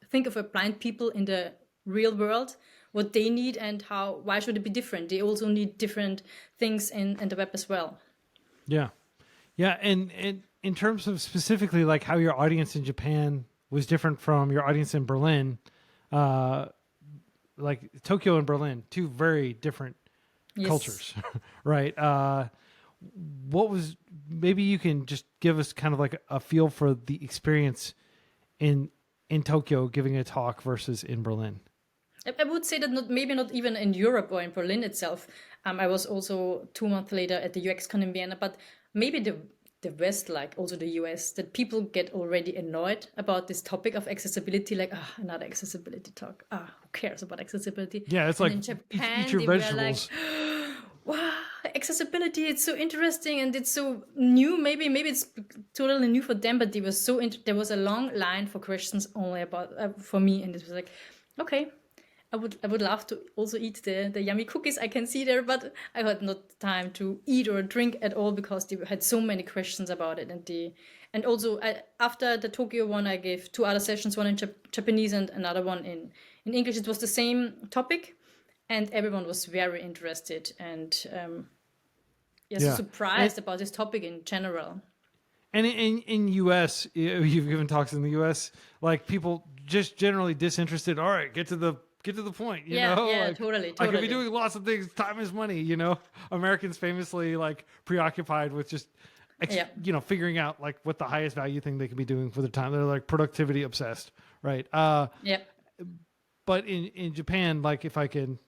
think of a blind people in the real world, what they need and why should it be different? They also need different things in the web as well. Yeah. Yeah. And in terms of specifically like how your audience in Japan was different from your audience in Berlin, like Tokyo and Berlin, 2 very different cultures, right? Maybe you can just give us kind of like a feel for the experience in Tokyo giving a talk versus in Berlin. I would say that maybe not even in Europe or in Berlin itself. I was also 2 months later at the UXCon in Vienna, but maybe the West, like also the US, that people get already annoyed about this topic of accessibility, like, another accessibility talk. Who cares about accessibility? Yeah, it's and like, in Japan, eat your vegetables. Wow, accessibility, it's so interesting and it's so new. Maybe it's totally new for them, but they were there was a long line for questions only about for me, and it was like, okay, I would love to also eat the yummy cookies I can see there, but I had not time to eat or drink at all because they had so many questions about it. And also after the Tokyo one, I gave 2 other sessions, one in Japanese and another one in English. It was the same topic, and everyone was very interested and surprised about this topic in general. And in US, you've given talks in the US, like people just generally disinterested. All right, get to the point, you know? Yeah, like, totally. I could be doing lots of things. Time is money, you know? Americans famously like preoccupied with just, figuring out like what the highest value thing they can be doing for their time. They're like productivity obsessed, right? But in Japan, like if I can,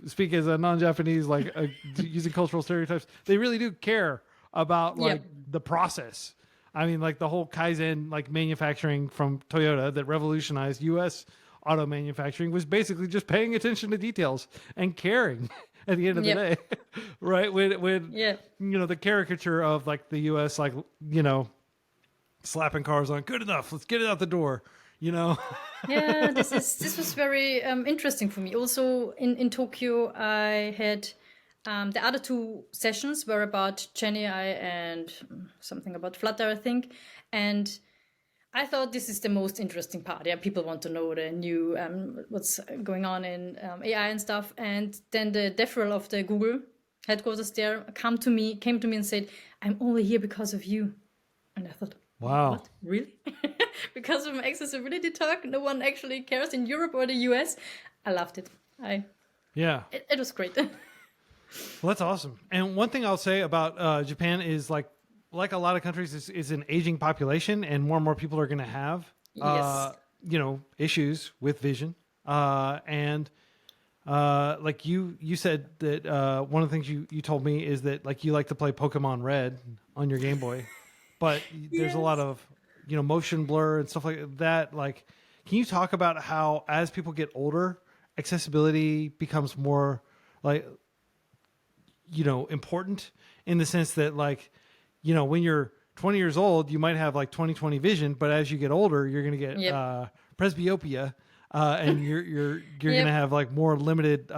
speak as a non-Japanese, like using cultural stereotypes, they really do care about like the process. I mean, like the whole Kaizen, like manufacturing from Toyota that revolutionized U.S. auto manufacturing was basically just paying attention to details and caring at the end of the day, right? When Yeah. the caricature of like the U.S. like slapping cars on, good enough, let's get it out the door. Yeah, this was very interesting for me. Also in Tokyo, I had the other two sessions were about GenAI and something about Flutter, I think, and I thought this is the most interesting part. Yeah, people want to know the new what's going on in AI and stuff. And then the deferral of the Google headquarters there came to me and said, "I'm only here because of you." And I thought, Wow. what? Really? Because of my accessibility talk, no one actually cares in Europe or the US. I loved it. It was great. Well, that's awesome. And one thing I'll say about Japan is like a lot of countries is an aging population, and more people are going to have Yes. issues with vision. And like you said that one of the things you told me is that like you like to play Pokemon Red on your Game Boy, but there's a lot of motion blur and stuff like that. Like, can you talk about how as people get older, accessibility becomes more like important in the sense that like when you're 20 years old, you might have like 20/20 vision, but as you get older, you're going to get presbyopia, and you're going to have like more limited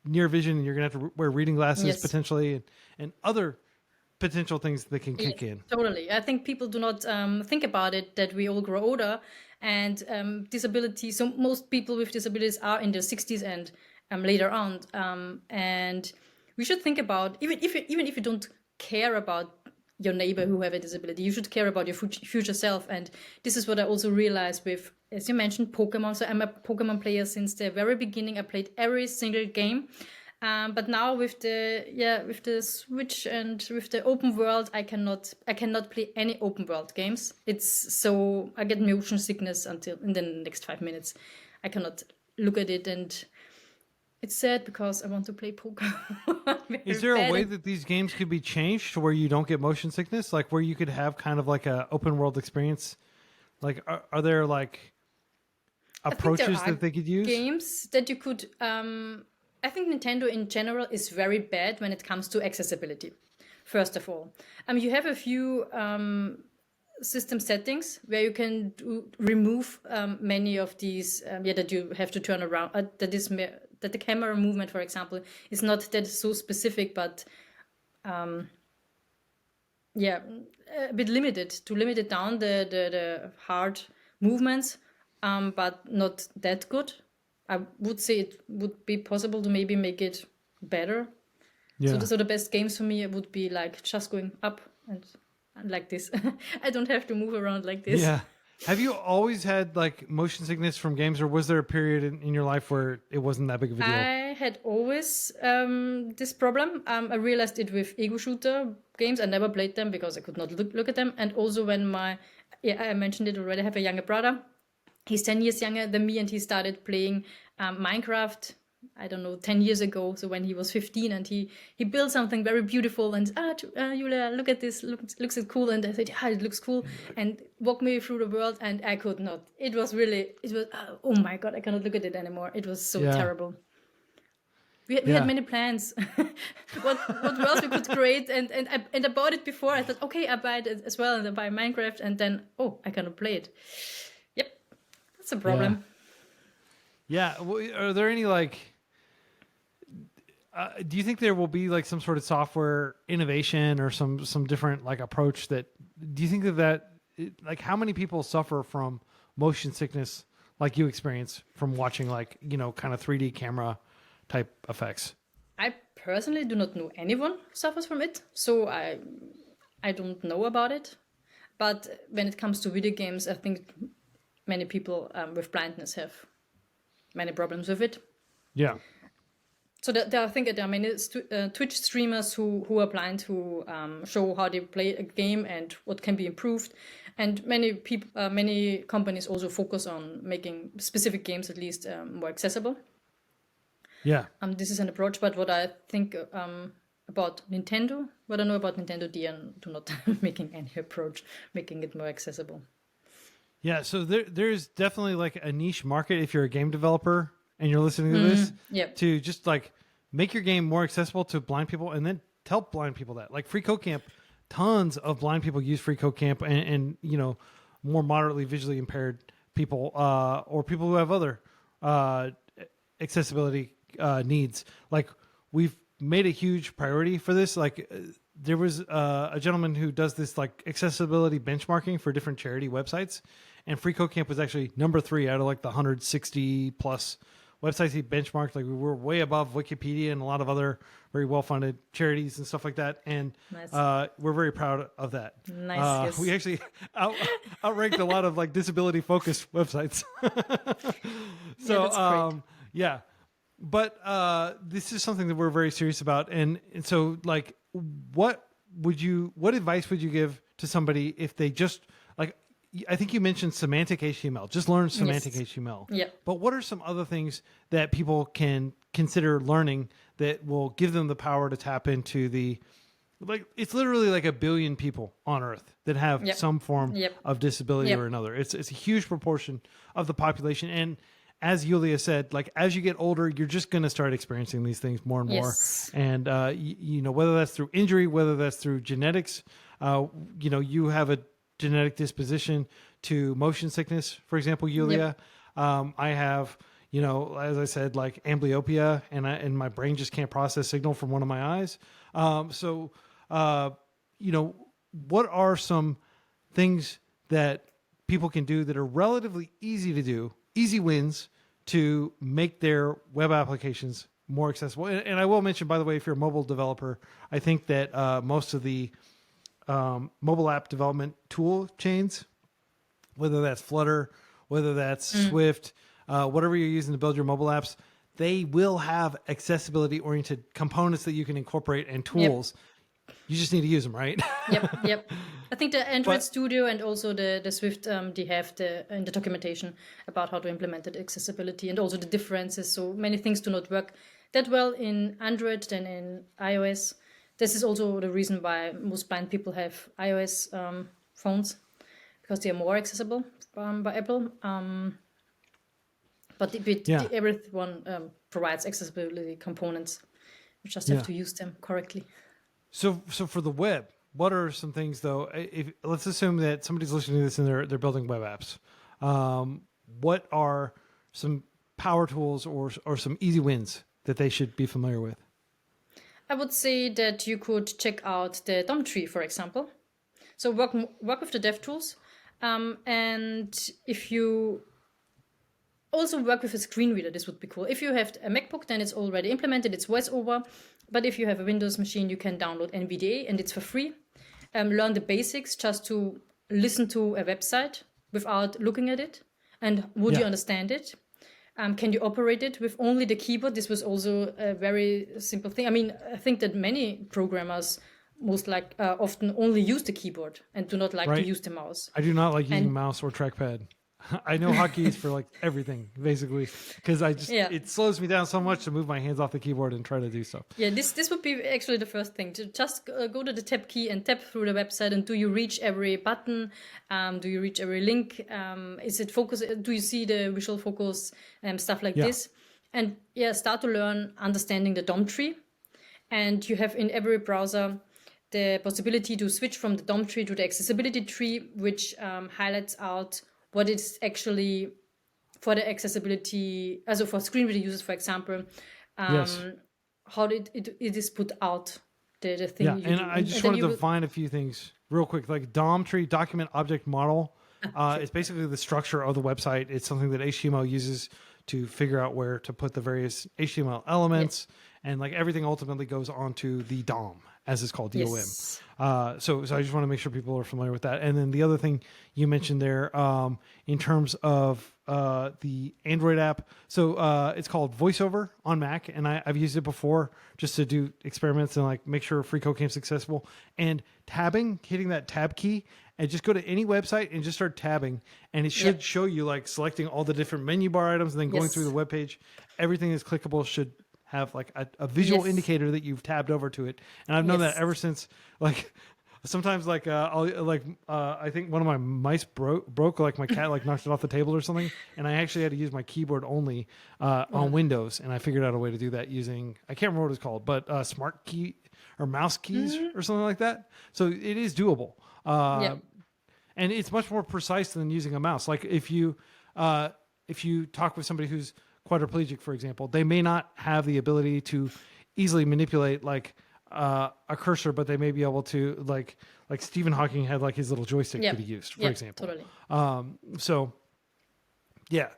near vision, and you're going to have to wear reading glasses potentially, and other potential things that can kick in. Totally. I think people do not think about it that we all grow older, and disability. So most people with disabilities are in their 60s and later on, and we should think about even if you don't care about your neighbor who have a disability, you should care about your future self. And this is what I also realized with, as you mentioned, Pokemon. So I'm a Pokemon player since the very beginning. I played every single game. But now with the Switch and with the open world, I cannot play any open world games. I get motion sickness until in the next 5 minutes. I cannot look at it, and it's sad because I want to play Pokemon. Is there a way that these games could be changed to where you don't get motion sickness? Like where you could have kind of like a open world experience? Like are there like approaches that they could use? Games that you could I think Nintendo in general is very bad when it comes to accessibility. First of all, you have a few system settings where you can remove many of these that you have to turn around. That the camera movement, for example, is not that so specific, but a bit limited to limit it down the hard movements, but not that good. I would say it would be possible to maybe make it better. Yeah. So the best games for me would be like just going up and like this. I don't have to move around like this. Yeah. Have you always had like motion sickness from games, or was there a period in your life where it wasn't that big of a deal? I had always this problem. I realized it with ego shooter games. I never played them because I could not look at them. And also when I mentioned it already, I have a younger brother. He's 10 years younger than me, and he started playing Minecraft, I don't know, 10 years ago. So when he was 15, and he built something very beautiful, and Julia, look at this, looks it cool. And I said, yeah, it looks cool, and walked me through the world, and I could not. It was oh my God, I cannot look at it anymore. It was so terrible. We had many plans, what else we could create, and I bought it before. I thought, okay, I buy it as well, and I buy Minecraft, and then, I cannot play it. That's a problem. Yeah. Are there any like? Do you think there will be like some sort of software innovation or some different like approach that? Do you think that like how many people suffer from motion sickness like you experience from watching like kind of 3D camera type effects? I personally do not know anyone who suffers from it, so I don't know about it. But when it comes to video games, I think many people with blindness have many problems with it. Yeah. So I think there are many Twitch streamers who are blind who show how they play a game and what can be improved. And many companies also focus on making specific games at least more accessible. Yeah. This is an approach, but what I think about Nintendo, what I know about Nintendo, they do not making any approach, making it more accessible. Yeah, so there's definitely like a niche market if you're a game developer and you're listening to this to just like make your game more accessible to blind people, and then tell blind people that. Like FreeCodeCamp, tons of blind people use FreeCodeCamp, and more moderately visually impaired people, or people who have other accessibility needs. Like, we've made a huge priority for this. Like, there was a gentleman who does this like accessibility benchmarking for different charity websites, and FreeCodeCamp was actually number 3 out of like the 160 plus websites he benchmarked. Like, we were way above Wikipedia and a lot of other very well-funded charities and stuff like that. And Nice. we're very proud of that. Nice. Yes. We actually outranked a lot of like disability-focused websites. So, that's great. yeah. But this is something that we're very serious about. And so, like, what advice would you give to somebody if they just, like, I think you mentioned semantic HTML. Just learn semantic HTML. Yeah. But what are some other things that people can consider learning that will give them the power to tap into the, like, it's literally like 1 billion people on Earth that have some form of disability or another. It's a huge proportion of the population. And as Julia said, like, as you get older, you're just going to start experiencing these things more and more. And, whether that's through injury, whether that's through genetics, you have a genetic disposition to motion sickness, for example, Julia. I have, as I said, like amblyopia, and my brain just can't process signal from one of my eyes. What are some things that people can do that are relatively easy to do, easy wins to make their web applications more accessible? And I will mention, by the way, if you're a mobile developer, I think that most of the mobile app development tool chains, whether that's Flutter, whether that's Swift, whatever you're using to build your mobile apps, they will have accessibility oriented components that you can incorporate and tools. You just need to use them, right? Yep. I think the Android Studio and also the Swift, they have in the documentation about how to implement the accessibility and also the differences. So many things do not work that well in Android than in iOS. This is also the reason why most blind people have iOS phones, because they are more accessible by Apple. But everyone provides accessibility components. You just have to use them correctly. So for the web, what are some things, though? Let's assume that somebody's listening to this and they're building web apps. What are some power tools or some easy wins that they should be familiar with? I would say that you could check out the DOM tree, for example. So work with the DevTools, and if you also work with a screen reader, this would be cool. If you have a MacBook, then it's already implemented. It's VoiceOver. But if you have a Windows machine, you can download NVDA, and it's for free. Learn the basics just to listen to a website without looking at it. And would you understand it? Can you operate it with only the keyboard? This was also a very simple thing. I mean, I think that many programmers often only use the keyboard and do not like to use the mouse. I do not like using mouse or trackpad. I know hotkeys for like everything, basically, because it slows me down so much to move my hands off the keyboard and try to do stuff. Yeah, this would be actually the first thing, to just go to the tab key and tap through the website. And do you reach every button? Do you reach every link? Is it focus? Do you see the visual focus? Stuff like this. And start to learn understanding the DOM tree. And you have in every browser the possibility to switch from the DOM tree to the accessibility tree, which highlights out what is actually for the accessibility, also for screen reader users, for example, how it is put out, the thing. Yeah, and I just wanted to define a few things real quick. Like DOM tree, document object model, it's basically the structure of the website. It's something that HTML uses to figure out where to put the various HTML elements, and like everything ultimately goes onto the DOM, as it's called, DOM. Yes. So I just want to make sure people are familiar with that. And then the other thing you mentioned there, in terms of the Android app, so it's called VoiceOver on Mac, and I've used it before just to do experiments and like make sure FreeCodeCamp's accessible. And tabbing, hitting that tab key, and just go to any website and just start tabbing, and it should show you like selecting all the different menu bar items and then going through the web page. Everything that's clickable should have like a visual indicator that you've tabbed over to it. And I've known that ever since, like, sometimes like I think one of my mice broke like my cat like knocked it off the table or something, and I actually had to use my keyboard only on Windows, and I figured out a way to do that using, I can't remember what it's called, but smart key or mouse keys or something like that. So it is doable. And it's much more precise than using a mouse. Like if you talk with somebody who's quadriplegic, for example, they may not have the ability to easily manipulate like a cursor, but they may be able to like Stephen Hawking had like his little joystick that he used, for example. Totally. So yeah,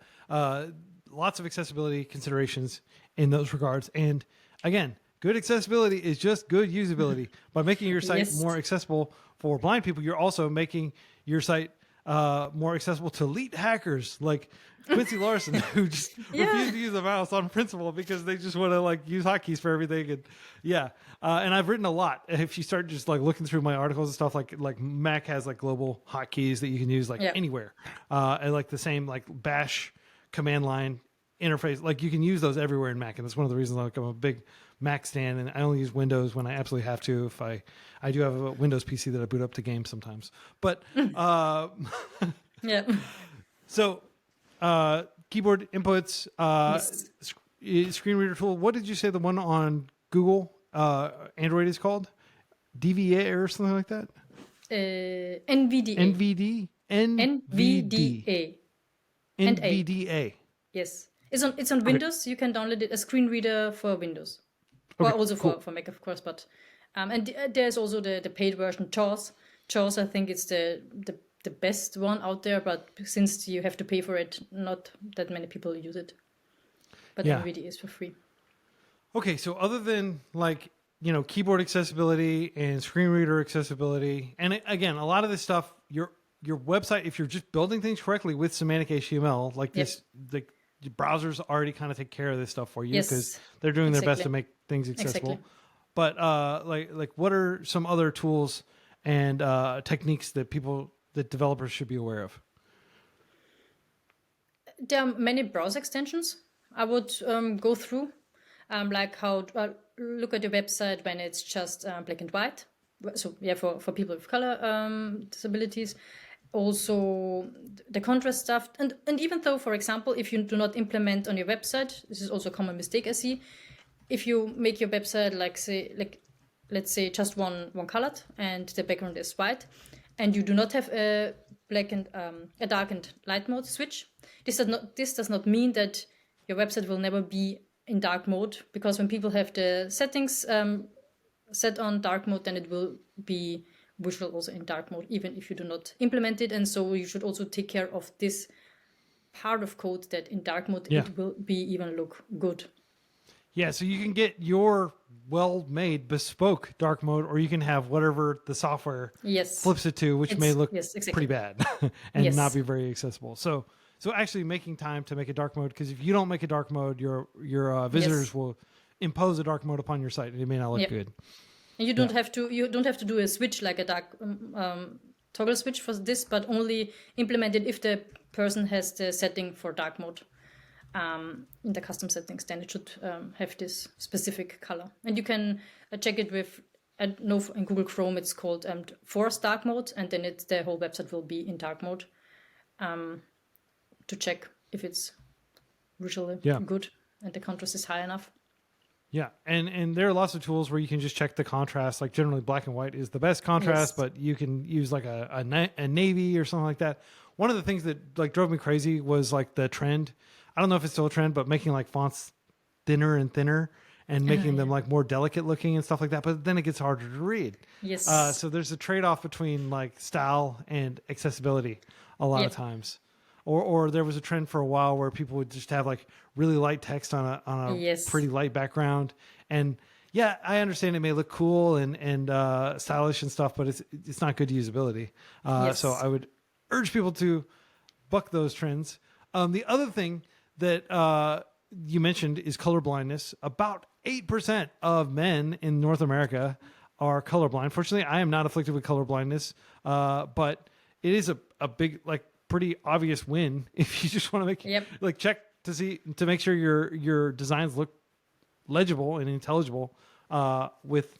lots of accessibility considerations in those regards. And again, good accessibility is just good usability. By making your site more accessible for blind people, you're also making your site more accessible to elite hackers like Quincy Larson, who just refused to use the mouse on principle because they just want to like use hotkeys for everything. And and I've written a lot. If you start just like looking through my articles and stuff, like Mac has like global hotkeys that you can use like anywhere, and like the same like Bash command line interface, like you can use those everywhere in Mac. And that's one of the reasons like I'm a big Mac stan, and I only use Windows when I absolutely have to. If I do have a Windows PC that I boot up to games sometimes, but so keyboard inputs, screen reader tool. What did you say the one on Google Android is called? DVA or something like that? NVDA. NVDA. NVDA. Yes. It's on Windows. You can download it, a screen reader for Windows. Well, also for Mac, of course, but and there's also the paid version, JAWS. JAWS, I think it's the best one out there, but since you have to pay for it, not that many people use it. But NVIDIA is for free. Okay, so other than like, keyboard accessibility and screen reader accessibility, and again, a lot of this stuff, your website, if you're just building things correctly with semantic HTML, like this, the browsers already kind of take care of this stuff for you because they're doing their best to make things accessible. But like what are some other tools and techniques that developers should be aware of? There are many browser extensions I would go through, like how look at your website when it's just black and white. So for people with color disabilities. Also the contrast stuff, and even though, for example, if you do not implement on your website, this is also a common mistake I see. If you make your website let's say just one colored and the background is white, and you do not have a a dark and light mode switch, this does not mean that your website will never be in dark mode, because when people have the settings set on dark mode, then it will be visual also in dark mode, even if you do not implement it. And so you should also take care of this part of code that in dark mode it will be even look good. Yeah, so you can get your well-made bespoke dark mode, or you can have whatever the software flips it to, which may look pretty bad and not be very accessible. So actually making time to make a dark mode, because if you don't make a dark mode, your visitors will impose a dark mode upon your site, and it may not look good. And you don't have to do a switch like a dark toggle switch for this, but only implement it if the person has the setting for dark mode in the custom settings. Then it should have this specific color, and you can check it with. I know in Google Chrome it's called force dark mode, and then the whole website will be in dark mode to check if it's visually good and the contrast is high enough. Yeah, and there are lots of tools where you can just check the contrast. Like generally black and white is the best contrast, but you can use like a navy or something like that. One of the things that like drove me crazy was like the trend. I don't know if it's still a trend, but making like fonts thinner and thinner and making them like more delicate looking and stuff like that. But then it gets harder to read. Yes. So there's a trade-off between like style and accessibility a lot of times. Or there was a trend for a while where people would just have like really light text on a pretty light background. And yeah, I understand it may look cool and stylish and stuff, but it's not good usability. So I would urge people to buck those trends. The other thing that you mentioned is color blindness. About 8% of men in North America are colorblind. Fortunately, I am not afflicted with color blindness, but it is a big, like, pretty obvious win if you just want to make check to make sure your designs look legible and intelligible with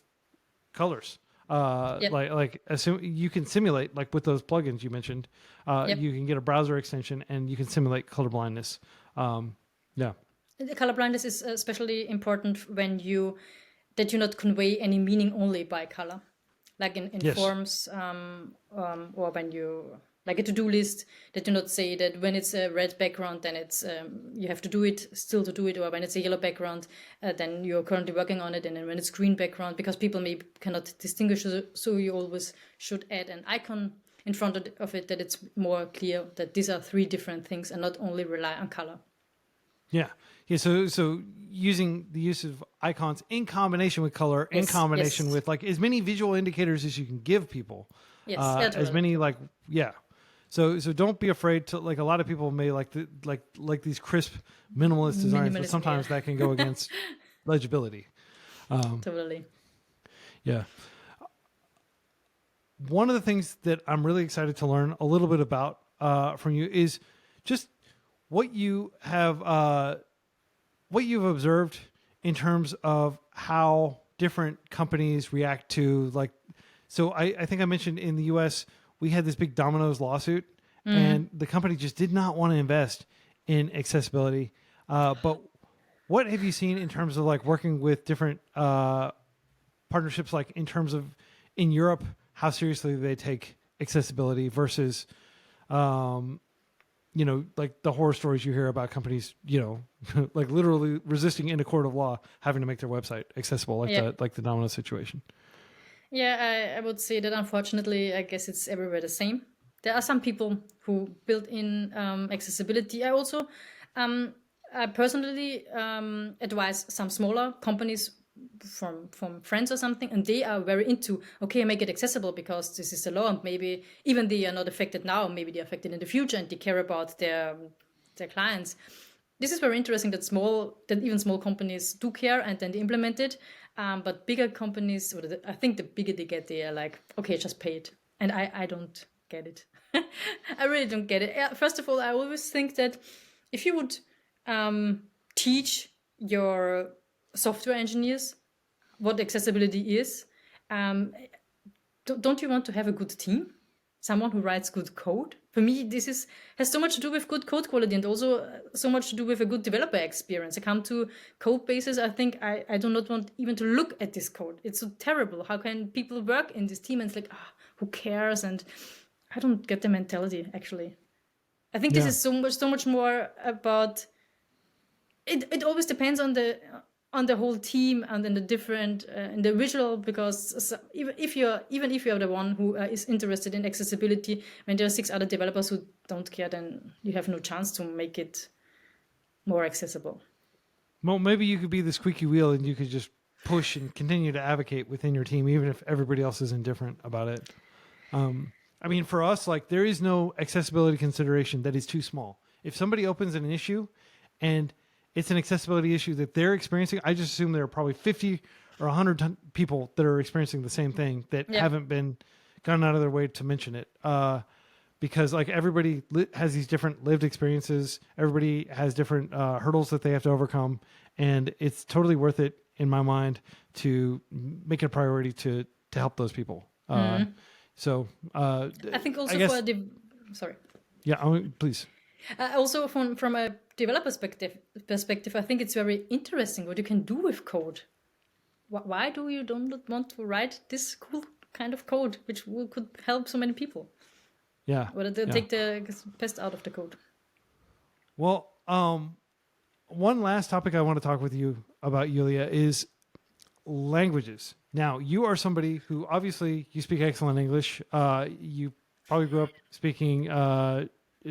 colors. Yep. Assume you can simulate, like with those plugins you mentioned, Yep. you can get a browser extension and you can simulate color blindness. Yeah. The color blindness is especially important when you not convey any meaning only by color, like in Yes. forms, or when you like a to-do list, that do not say that when it's a red background then it's you have to do it still to do it, or when it's a yellow background then you're currently working on it, and then when it's green background, because people maybe cannot distinguish, so you always should add an icon in front of it, that it's more clear that these are three different things and not only rely on color. Yeah. Yeah. So using the use of icons in combination with color, in Yes, combination yes. with like as many visual indicators as you can give people. Yes, yeah, As totally. many like, yeah. So don't be afraid to, like, a lot of people may like these crisp minimalist designs, but Minimalism, sometimes yeah. that can go against legibility. Totally. Yeah. One of the things that I'm really excited to learn a little bit about from you is just what you have, what you've observed in terms of how different companies react to, like, so I think I mentioned in the US, we had this big Domino's lawsuit, and the company just did not want to invest in accessibility. But what have you seen in terms of like working with different partnerships, like in terms of in Europe, how seriously they take accessibility versus, like the horror stories you hear about companies, like literally resisting in a court of law, having to make their website accessible, like Yeah. the Domino situation. Yeah, I would say that unfortunately, I guess it's everywhere the same. There are some people who build in accessibility. Um, I personally advise some smaller companies from friends or something, and they are very into, okay, make it accessible because this is the law, and maybe even they are not affected now, maybe they're affected in the future, and they care about their clients. This is very interesting that even small companies do care and then they implement it. But bigger companies, I think the bigger they get, they are like, okay, just pay it. And I don't get it. I really don't get it. First of all, I always think that if you would teach your software engineers what accessibility is, um, don't you want to have a good team? Someone who writes good code? For me, has so much to do with good code quality, and also so much to do with a good developer experience. I come to code bases, I think I do not want even to look at this code. It's so terrible. How can people work in this team? And it's like, who cares? And I don't get the mentality, actually. I think this Yeah. is so much more about it always depends on the whole team and in the different individual, because even if you're the one who is interested in accessibility, when there are 6 other developers who don't care, then you have no chance to make it more accessible. Well, maybe you could be the squeaky wheel and you could just push and continue to advocate within your team, even if everybody else is indifferent about it. I mean, for us, like, there is no accessibility consideration that is too small. If somebody opens an issue and it's an accessibility issue that they're experiencing, I just assume there are probably 50 or 100 people that are experiencing the same thing that Yeah. haven't been gone out of their way to mention it. Because like everybody has these different lived experiences. Everybody has different hurdles that they have to overcome. And it's totally worth it in my mind to make it a priority to help those people. So I think also I guess, for the sorry. yeah, please. Also from a developer perspective, I think it's very interesting what you can do with code. Why do you don't want to write this cool kind of code which could help so many people? Yeah. Or take the best out of the code. Well, one last topic I want to talk with you about, Julia, is languages. Now, you are somebody who obviously you speak excellent English. You probably grew up speaking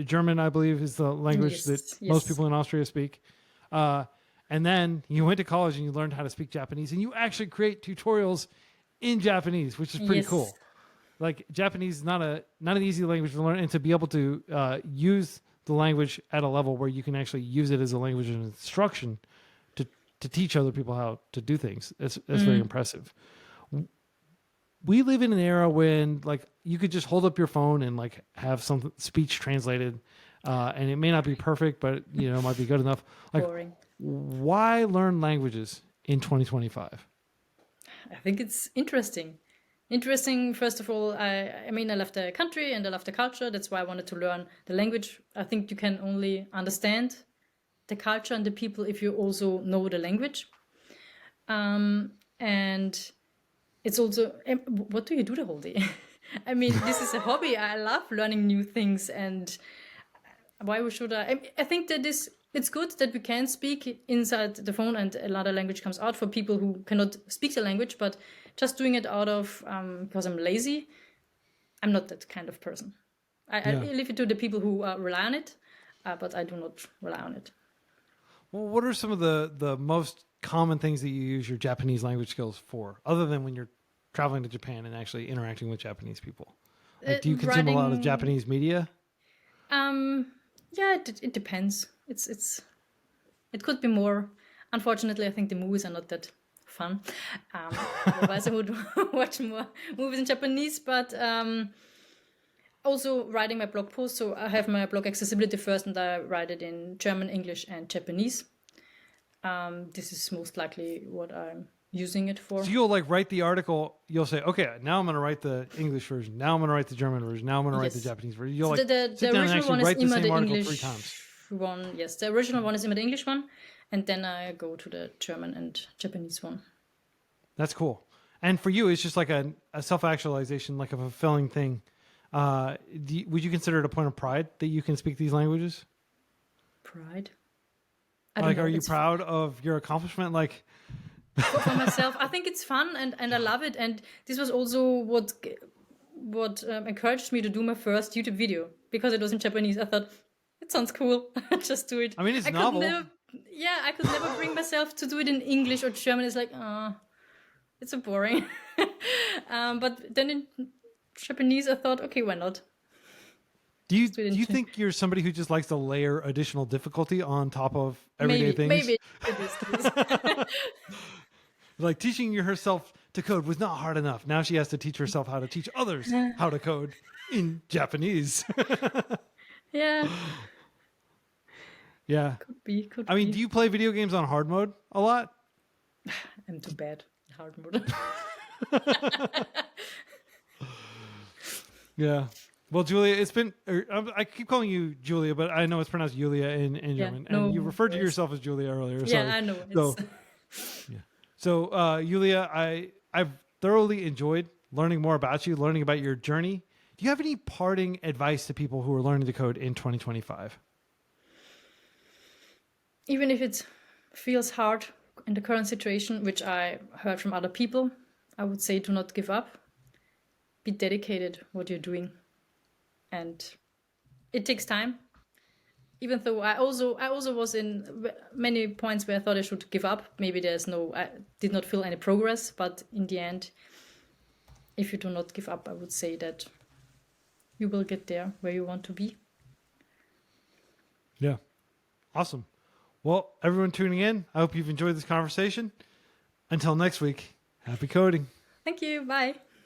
German, I believe, is the language that most people in Austria speak. And then you went to college and you learned how to speak Japanese, and you actually create tutorials in Japanese, which is pretty cool. Like, Japanese is not an easy language to learn, and to be able to use the language at a level where you can actually use it as a language of instruction to teach other people how to do things. That's very impressive. We live in an era when, like, you could just hold up your phone and like have some speech translated, and it may not be perfect, but it might be good enough. Like, boring. Why learn languages in 2025? I think it's interesting. interesting. First of all, I mean, I love the country and I love the culture. That's why I wanted to learn the language. I think you can only understand the culture and the people if you also know the language. And it's also, what do you do the whole day? I mean, this is a hobby. I love learning new things, and why should I? I think that it's good that we can speak inside the phone and another language comes out for people who cannot speak the language, but just doing it out of, because I'm lazy, I'm not that kind of person. I leave it to the people who rely on it, but I do not rely on it. Well, what are some of the most common things that you use your Japanese language skills for, other than when you're traveling to Japan and actually interacting with Japanese people? Like, do you consume a lot of Japanese media? Yeah, it depends. It could be more. Unfortunately, I think the movies are not that fun. Otherwise, I would watch more movies in Japanese. But also writing my blog posts. So I have my blog Accessibility First, and I write it in German, English, and Japanese. This is most likely what I'm using it for. So you'll like write the article. You'll say, okay, now I'm going to write the English version. Now I'm going to write the German version. Now I'm going to write the Japanese version. You'll so like the sit down and original one actually is write the immer same the article English 3 times. one. Yes, the original one is immer the English one, and then I go to the German and Japanese one. That's cool. And for you, it's just like a self-actualization, like a fulfilling thing. Would you consider it a point of pride that you can speak these languages? Pride? Like, are you proud of your accomplishment? Like, for myself, I think it's fun and I love it. And this was also what encouraged me to do my first YouTube video, because it was in Japanese. I thought, it sounds cool. Just do it. I mean, it's novel. I could never bring myself to do it in English or German. It's like, it's so boring. But then in Japanese, I thought, okay, why not? Do you think you're somebody who just likes to layer additional difficulty on top of everyday things? Maybe it is. Like, teaching herself to code was not hard enough. Now she has to teach herself how to teach others how to code in Japanese. Yeah. Yeah. Could be. I mean, do you play video games on hard mode a lot? I'm too bad. Hard mode. Yeah. Well, Julia, it's been, I keep calling you Julia, but I know it's pronounced Julia in German. And you referred to yourself as Julia earlier. Yeah, I know. So, Julia, I've thoroughly enjoyed learning more about you, learning about your journey. Do you have any parting advice to people who are learning to code in 2025? Even if it feels hard in the current situation, which I heard from other people, I would say do not give up. Be dedicated what you're doing. And it takes time. Even though I also was in many points where I thought I should give up. Maybe I did not feel any progress. But in the end, if you do not give up, I would say that you will get there where you want to be. Yeah. Awesome. Well, everyone tuning in, I hope you've enjoyed this conversation. Until next week, happy coding. Thank you. Bye.